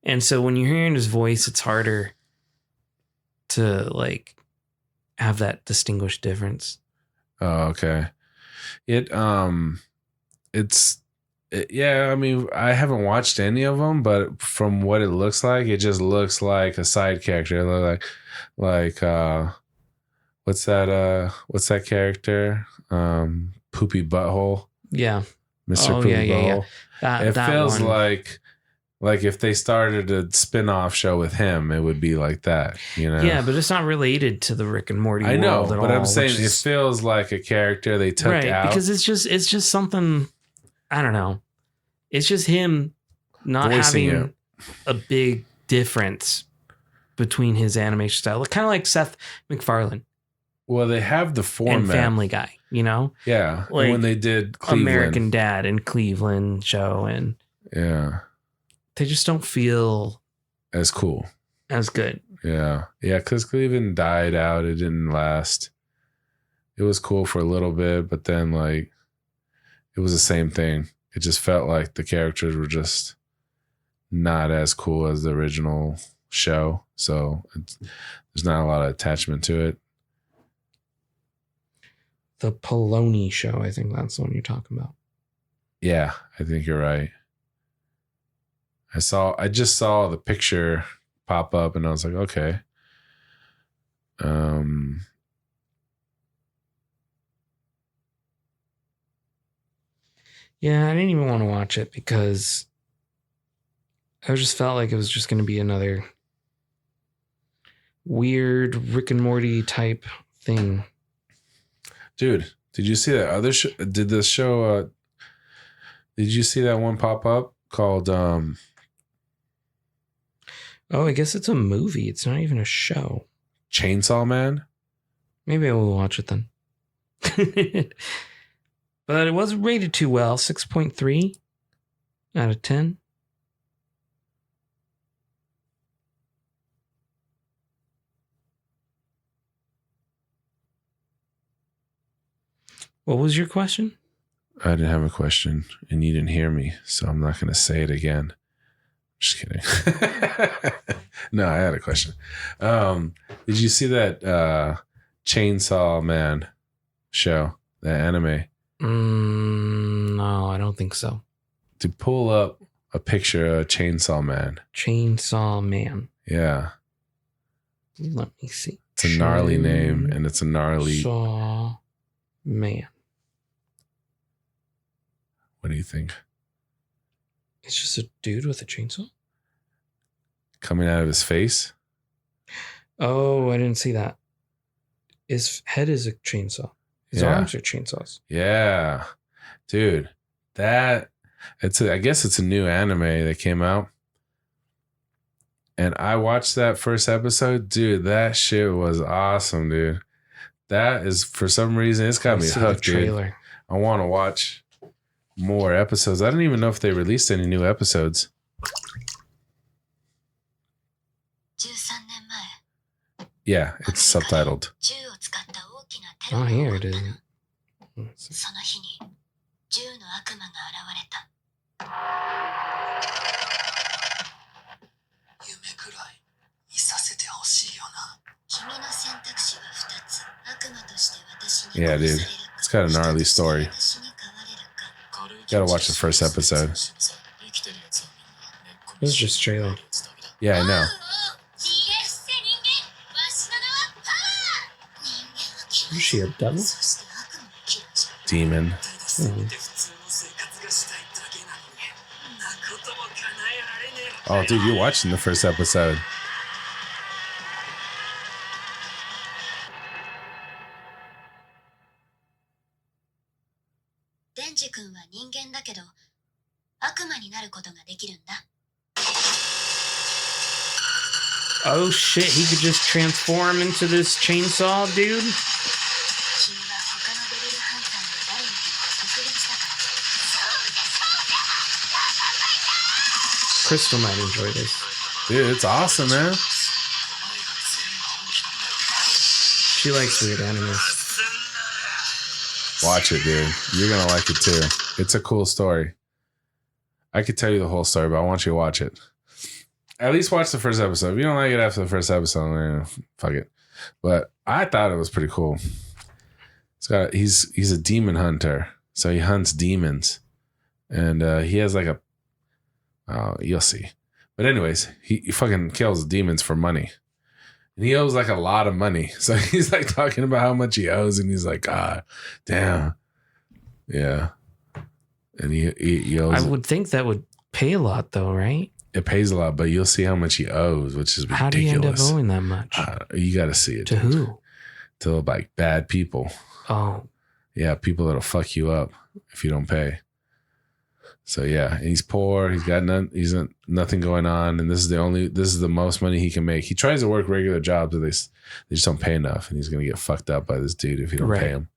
And so when you're hearing his voice, it's harder to like have that distinguished difference. Oh, okay. Yeah, I mean, I haven't watched any of them, but from what it looks like, it just looks like a side character. Like what's that character? Poopy Butthole. Yeah. Mr. Poopy Butthole. Yeah. It feels like if they started a spin-off show with him, it would be like that, Yeah, but it's not related to the Rick and Morty I know, world at but all, I'm saying it feels like a character they took out. Because it's just something, I don't know. It's just him not voicing having a big difference between his animation style. Kind of like Seth MacFarlane. Well, they have the format. And Family Guy, Yeah. Like when they did Cleveland. American Dad and Cleveland show. And yeah. They just don't feel as cool. As good. Yeah. Yeah, because Cleveland died out. It didn't last. It was cool for a little bit, but then like it was the same thing. It just felt like the characters were just not as cool as the original show. So there's not a lot of attachment to it. The Poloni show, I think that's the one you're talking about. Yeah, I think you're right. I just saw the picture pop up and I was like, okay. Yeah, I didn't even want to watch it because I just felt like it was just going to be another weird Rick and Morty type thing. Dude, did you see that other show? Did you see that one pop up called Oh, I guess it's a movie. It's not even a show. Chainsaw Man? Maybe I will watch it then. But it wasn't rated too well. 6.3 out of 10. What was your question? I didn't have a question and you didn't hear me, so I'm not going to say it again. Just kidding. No, I had a question. Did you see that Chainsaw Man show, that anime? No, I don't think so. To pull up a picture of Chainsaw Man. Chainsaw Man. Yeah. Let me see. It's a gnarly name and it's a gnarly... Chainsaw Man. What do you think? It's just a dude with a chainsaw? Coming out of his face? Oh, I didn't see that. His head is a chainsaw. His arms are chainsaws. Yeah. Dude, I guess it's a new anime that came out. And I watched that first episode. Dude, that shit was awesome, dude. That is, for some reason, it's got me hooked, dude. I want to watch more episodes. I don't even know if they released any new episodes. Yeah, it's subtitled. Oh, here it is. Yeah, dude. It's got a gnarly story. Gotta watch the first episode. This is just trailer. Yeah, I know. Is she a devil? Demon. Oh, dude, you're watching the first episode. Oh shit, he could just transform into this chainsaw dude? Crystal might enjoy this. Dude, it's awesome, man. She likes weird anime. Watch it, dude. You're gonna like it too. It's a cool story. I could tell you the whole story, but I want you to watch it. At least watch the first episode. If you don't like it after the first episode, fuck it. But I thought it was pretty cool. He's a demon hunter, so he hunts demons, and he has like a. You'll see. But anyways, he fucking kills demons for money, and he owes like a lot of money. So he's like talking about how much he owes, and he's like, damn, yeah. And he owes. I would think that would pay a lot, though, right? It pays a lot, but you'll see how much he owes, which is ridiculous. How do you end up owing that much? You got to see it. To who? To like bad people. Oh. Yeah, people that'll fuck you up if you don't pay. So yeah, and he's poor. He's got nothing going on, and this is the most money he can make. He tries to work regular jobs, but they just don't pay enough, and he's gonna get fucked up by this dude if you don't pay him.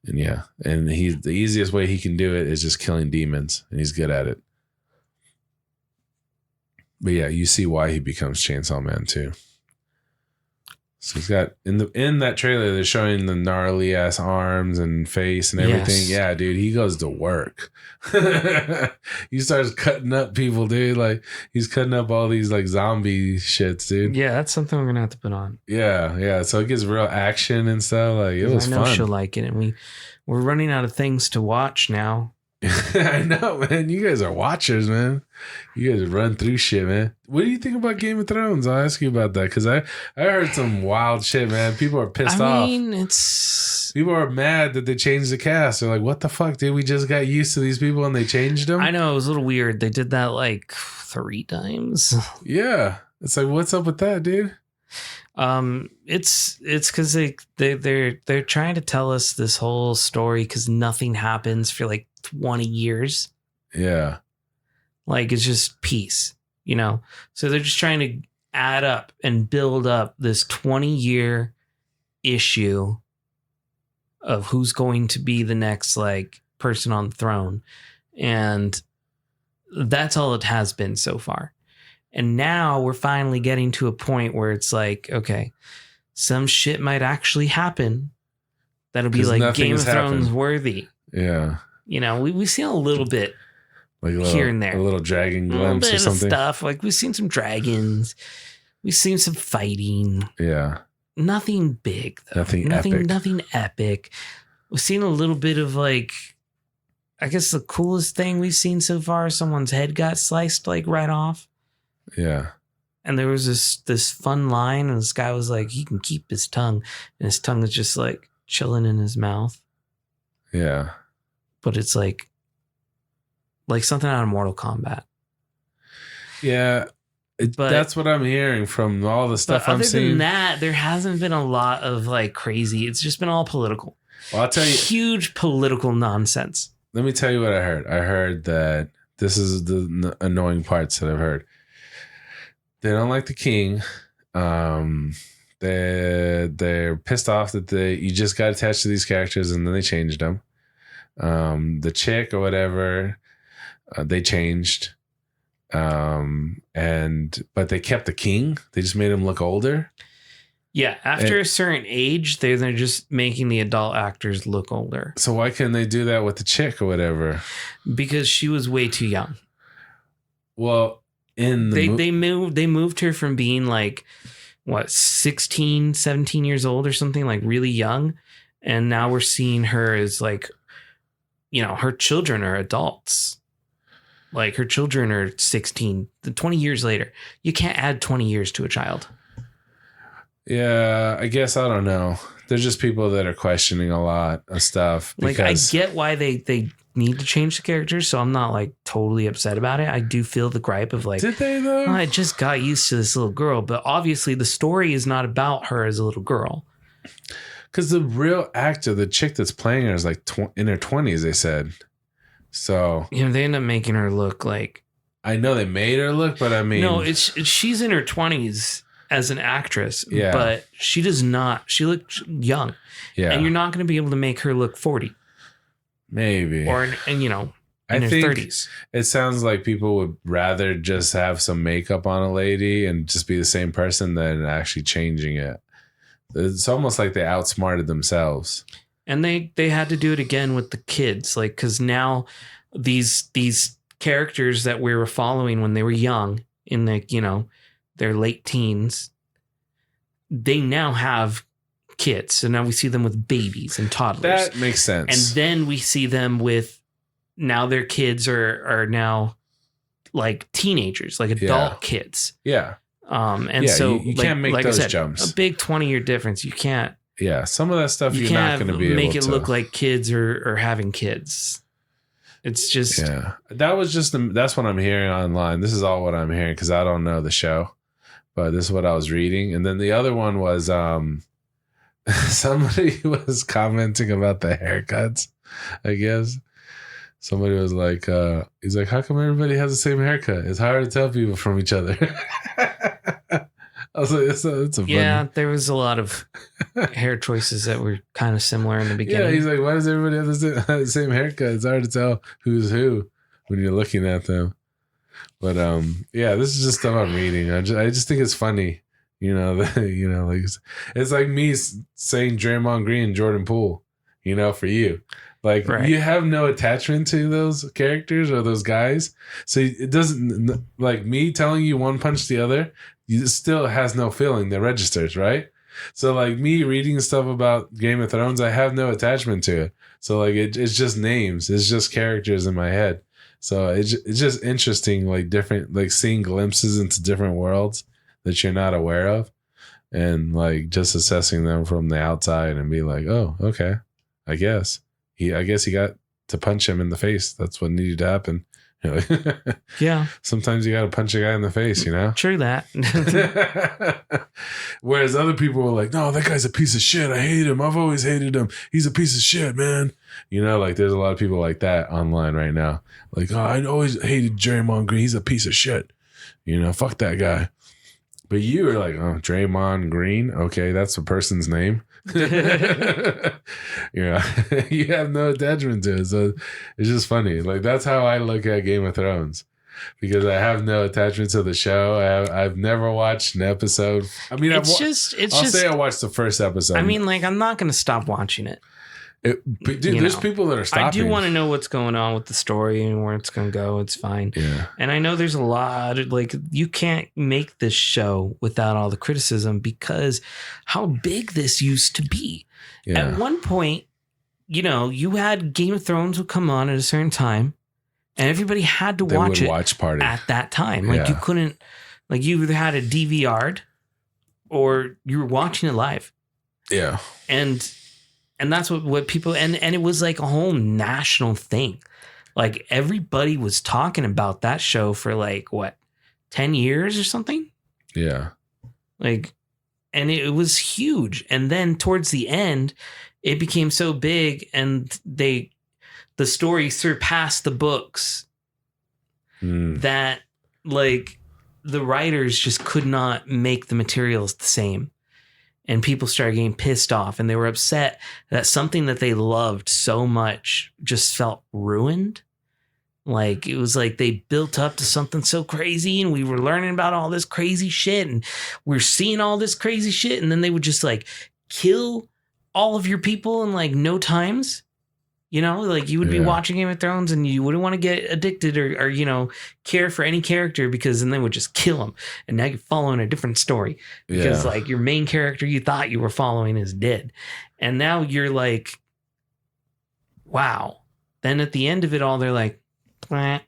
And yeah, and the easiest way he can do it is just killing demons, and he's good at it. But yeah, you see why he becomes Chainsaw Man too. So he's got in that trailer, they're showing the gnarly ass arms and face and everything. Yes. Yeah, dude, he goes to work. He starts cutting up people, dude. Like he's cutting up all these like zombie shits, dude. Yeah, that's something we're gonna have to put on. Yeah. So it gets real action and stuff. Like it was fun. I know she'll like it, and we're running out of things to watch now. I know, man. You guys are watchers, man. You guys run through shit, man. What do you think about Game of Thrones? I'll ask you about that because I heard some wild shit, man. People are pissed off. People are mad that they changed the cast. They're like, what the fuck, dude? We just got used to these people and they changed them. I know, it was a little weird. They did that like 3 times. Yeah. It's like, what's up with that, dude? It's because they're trying to tell us this whole story because nothing happens for like 20 years. Yeah. Like it's just peace, you know? So they're just trying to add up and build up this 20-year issue of who's going to be the next like person on the throne. And that's all it has been so far. And now we're finally getting to a point where it's like, okay, some shit might actually happen that'll be like Game of Thrones worthy. Yeah. You know, we've seen a little bit like here and there. A little dragon glimpse or something. Stuff. Like we've seen some dragons. We've seen some fighting. Yeah. Nothing big, though. Nothing epic. We've seen a little bit of like, I guess the coolest thing we've seen so far, someone's head got sliced like right off. Yeah. And there was this fun line, and this guy was like, he can keep his tongue. And his tongue is just like chilling in his mouth. Yeah. But it's like something out of Mortal Kombat. Yeah. That's what I'm hearing from all the stuff I'm seeing. Other than that, there hasn't been a lot of like crazy. It's just been all political. Well, I'll tell you. Huge political nonsense. Let me tell you what I heard. I heard that this is the annoying parts that I've heard. They don't like the king. They're pissed off that you just got attached to these characters and then they changed them. The chick or whatever, they changed. But they kept the king. They just made him look older. Yeah, after a certain age, they're just making the adult actors look older. So why couldn't they do that with the chick or whatever? Because she was way too young. Well, they moved her from being like 16, 17 years old or something, like really young, and now we're seeing her as like, her children are adults. Like her children are 16, 20 years later. You can't add 20 years to a child. Yeah, I guess I don't know. There's just people that are questioning a lot of stuff. Like I get why they need to change the characters, so I'm not like totally upset about it. I do feel the gripe of like, did they though? I just got used to this little girl, but obviously the story is not about her as a little girl. Because the real actor, the chick that's playing her, is like in her 20s. They said so. They end up making her look like. I know they made her look, but I mean, no, she's in her 20s. As an actress, yeah, but she does not. She looks young, yeah, and you're not going to be able to make her look 40, maybe, or in her 30s. It sounds like people would rather just have some makeup on a lady and just be the same person than actually changing it. It's almost like they outsmarted themselves, and they had to do it again with the kids, like because now these characters that we were following when they were young in the their late teens, they now have kids. So now we see them with babies and toddlers. That makes sense. And then we see them with now their kids are now like teenagers, like adult kids. Yeah. So you can't make those jumps. A big 20-year difference. You can't. Yeah. Some of that stuff you're not going to be able to make it look like kids are having kids. It's just. Yeah. That's what I'm hearing online. This is all what I'm hearing because I don't know the show. But this is what I was reading. And then the other one was somebody was commenting about the haircuts, I guess. Somebody was like, he's like, how come everybody has the same haircut? It's hard to tell people from each other. I was like, it's a funny. Yeah, there was a lot of hair choices that were kind of similar in the beginning. Yeah, he's like, why does everybody have the same haircut? It's hard to tell who's who when you're looking at them. But this is just stuff I'm reading. I just think it's funny, like it's like me saying Draymond Green, Jordan Poole, for you, like right. You have no attachment to those characters or those guys, so it doesn't like me telling you one punch the other. It still has no feeling that registers, right? So like me reading stuff about Game of Thrones, I have no attachment to it. So like it's just names, it's just characters in my head. So it's just interesting, like different, like seeing glimpses into different worlds that you're not aware of, and like just assessing them from the outside and be like, oh, okay, I guess he got to punch him in the face. That's what needed to happen. Yeah. Sometimes you got to punch a guy in the face, True that. Whereas other people were like, no, that guy's a piece of shit. I hate him. I've always hated him. He's a piece of shit, man. Like there's a lot of people like that online right now. Like, oh, I always hated Draymond Green. He's a piece of shit. Fuck that guy. But you were like, oh, Draymond Green. Okay, that's a person's name. You have no attachment to it. So it's just funny. Like that's how I look at Game of Thrones. Because I have no attachment to the show. I've never watched an episode. I mean, I'll say I watched the first episode. I mean, like, I'm not going to stop watching it. But dude, there's people that are stopping. I do want to know what's going on with the story and where it's going to go. It's fine. Yeah. And I know there's a lot of, like, you can't make this show without all the criticism because how big this used to be. Yeah. At one point, you had Game of Thrones would come on at a certain time and everybody had to watch it at that time. Like you couldn't, like you either had a DVR'd or you were watching it live. Yeah. And that's what people, and it was like a whole national thing. Like everybody was talking about that show for like, 10 years or something? Yeah. Like, and it was huge. And then towards the end, it became so big and the story surpassed the books that like the writers just could not make the materials the same. And people started getting pissed off and they were upset that something that they loved so much just felt ruined. Like it was like they built up to something so crazy and we were learning about all this crazy shit and we're seeing all this crazy shit. And then they would just like kill all of your people in like no times. Like you would be watching Game of Thrones and you wouldn't want to get addicted or care for any character because then they would just kill them. And now you're following a different story because like your main character you thought you were following is dead. And now you're like, wow, Then at the end of it all, they're like, "Bleh."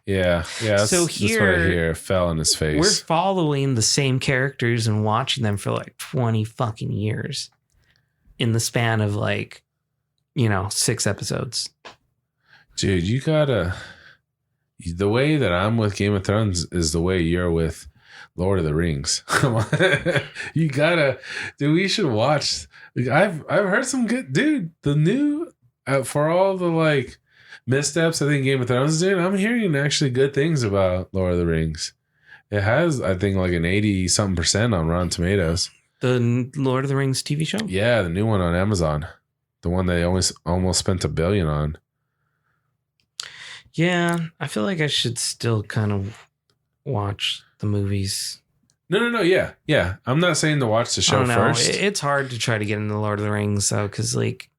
Yeah. That's what I hear. Fell in his face. We're following the same characters and watching them for like 20 fucking years in the span of like, 6 episodes. Dude, you gotta. The way that I'm with Game of Thrones is the way you're with Lord of the Rings. Come on, you gotta. Dude, we should watch. I've heard some good. Dude, the new for all the like missteps, I think Game of Thrones did. I'm hearing actually good things about Lord of the Rings. It has, I think, like an 80-something% on Rotten Tomatoes. The Lord of the Rings TV show? Yeah, the new one on Amazon. The one they almost spent $1 billion on. Yeah, I feel like I should still kind of watch the movies. No. Yeah. I'm not saying to watch the show first. It's hard to try to get into Lord of the Rings, though, because, like,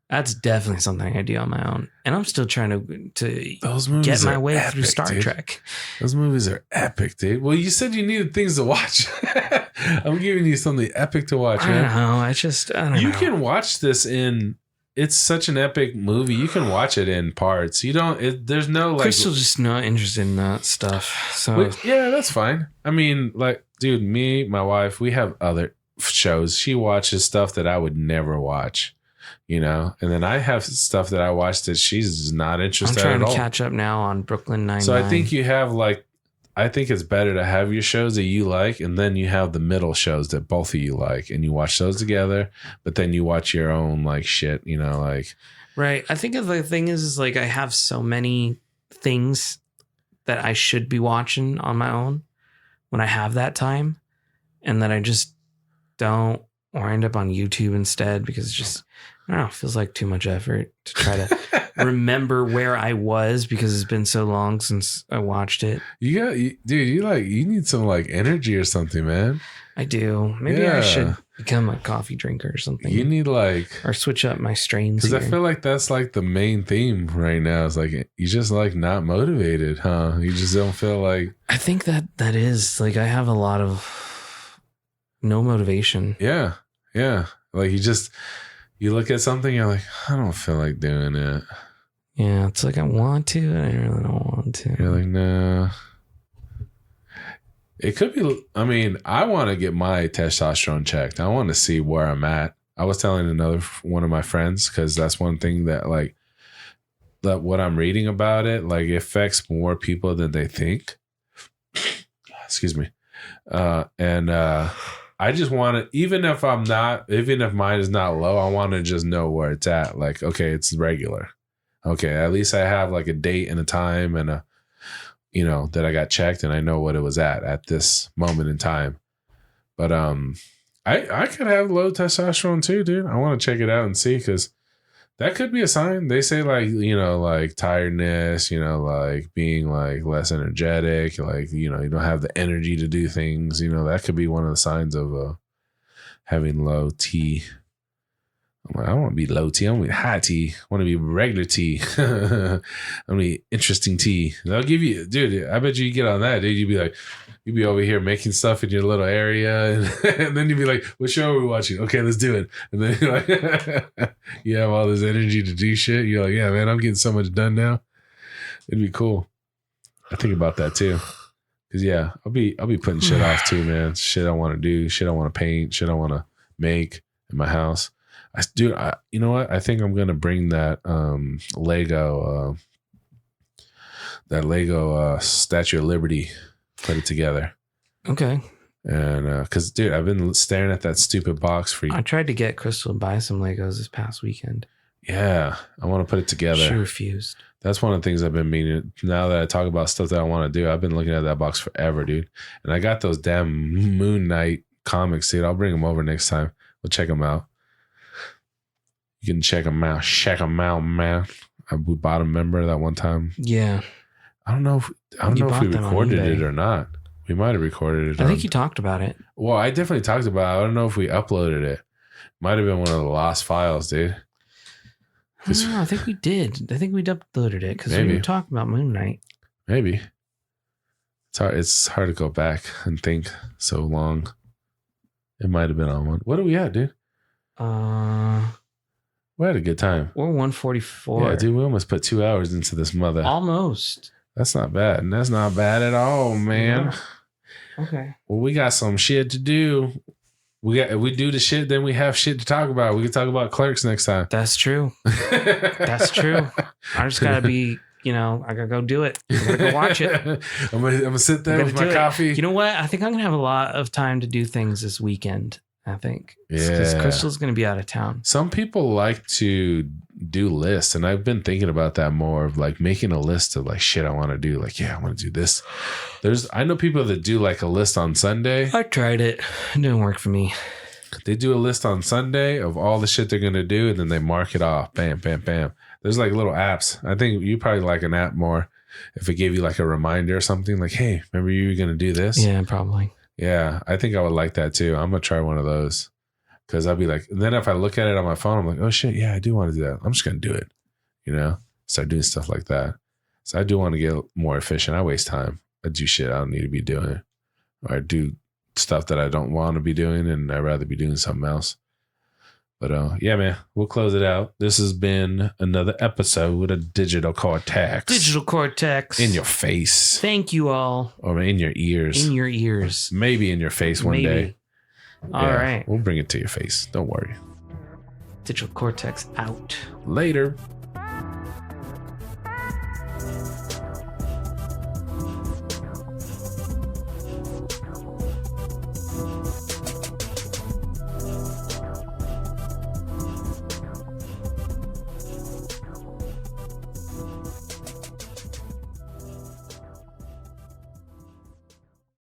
that's definitely something I do on my own. And I'm still trying to get my way through Star Trek. Those movies are epic, dude. Well, you said you needed things to watch. I'm giving you something epic to watch, man. I don't know. You can watch this it's such an epic movie. You can watch it in parts. There's no like. Crystal's just not interested in that stuff. So yeah, that's fine. I mean, like, dude, me, my wife, we have other shows. She watches stuff that I would never watch. And then I have stuff that I watch that she's not interested in. I'm trying to catch up now on Brooklyn Nine-Nine. So I think you have I think it's better to have your shows that you like, and then you have the middle shows that both of you like, and you watch those together, but then you watch your own like shit, like. Right. I think the thing is like I have so many things that I should be watching on my own when I have that time, and that I just don't, or end up on YouTube instead because it's just, I don't know, it feels like too much effort to try to remember where I was because it's been so long since I watched it. You need some like energy or something, man. I do. Maybe I should become a coffee drinker or something. You need or switch up my strains. Because I feel like that's like the main theme right now. It's like you just like not motivated, huh? You just don't feel like. I think that is like I have a lot of no motivation. Yeah. Like you look at something, you're like, I don't feel like doing it. Yeah, it's like I want to, and I really don't want to. You're like, no. It could be. I mean, I want to get my testosterone checked. I want to see where I'm at. I was telling another one of my friends because that's one thing that like that what I'm reading about it like affects more people than they think. Excuse me, I just want to, even if mine is not low, I want to just know where it's at. Like, okay, it's regular. Okay, at least I have like a date and a time and that I got checked and I know what it was at this moment in time. But I could have low testosterone too, dude. I want to check it out and see because that could be a sign. They say like, like tiredness, like being like less energetic, like, you don't have the energy to do things, that could be one of the signs of having low T. I'm like, I don't want to be low T. I want to be high T. I want to be regular T. I want to be interesting T. They'll give you, dude, I bet you get on that, dude. You'd be over here making stuff in your little area. And then you'd be like, what show are we watching? Okay, let's do it. And then you're like, you have all this energy to do shit. You're like, yeah, man, I'm getting so much done now. It'd be cool. I think about that too. Cause yeah, I'll be putting shit off too, man. Shit I want to do, shit I want to paint, shit I want to make in my house. You know what? I think I'm going to bring that Lego Statue of Liberty, put it together. Okay. And because, dude, I've been staring at that stupid box for you. I tried to get Crystal to buy some Legos this past weekend. Yeah, I want to put it together. She refused. That's one of the things I've been meaning. Now that I talk about stuff that I want to do, I've been looking at that box forever, dude. And I got those damn Moon Knight comics, dude. I'll bring them over next time. We'll check them out. You can check them out. Check them out, man. We bought them, remember that one time? Yeah. I don't know if we recorded it or not. We might have recorded it. I think you talked about it. Well, I definitely talked about it. I don't know if we uploaded it. Might have been one of the lost files, dude. I think we did. I think we uploaded it because we were talking about Moon Knight. Maybe. It's hard to go back and think so long. It might have been on one. What are we at, dude? What We had a good time. We're 144. Yeah, dude, we almost put 2 hours into this mother. Almost. That's not bad. And that's not bad at all, man. Yeah. Okay. Well, we got some shit to do. We do the shit, then we have shit to talk about. We can talk about Clerks next time. That's true. That's true. I just gotta be, I gotta go do it. I gotta go watch it. I'm gonna sit there with my coffee. You know what? I think I'm gonna have a lot of time to do things this weekend. I think. Yeah. Because Crystal's gonna be out of town. Some people like to do lists, and I've been thinking about that more of like making a list of like shit I want to do. Like, yeah, I want to do this. I know people that do like a list on Sunday. I tried it. It didn't work for me. They do a list on Sunday of all the shit they're gonna do, and then they mark it off. Bam, bam, bam. There's like little apps. I think you probably like an app more if it gave you like a reminder or something. Like, hey, remember you were gonna do this? Yeah, probably. Yeah, I think I would like that too. I'm gonna try one of those because I'll be like, and then if I look at it on my phone, I'm like, oh shit, yeah, I do want to do that. I'm just gonna do it. Start doing stuff like that. So I do want to get more efficient. I waste time. I do shit I don't need to be doing, or I do stuff that I don't want to be doing, and I'd rather be doing something else. But yeah, man, we'll close it out. This has been another episode of Digital Cortex. Digital Cortex. In your face. Thank you all. Or in your ears. In your ears. Maybe in your face one day. All right. We'll bring it to your face. Don't worry. Digital Cortex out. Later.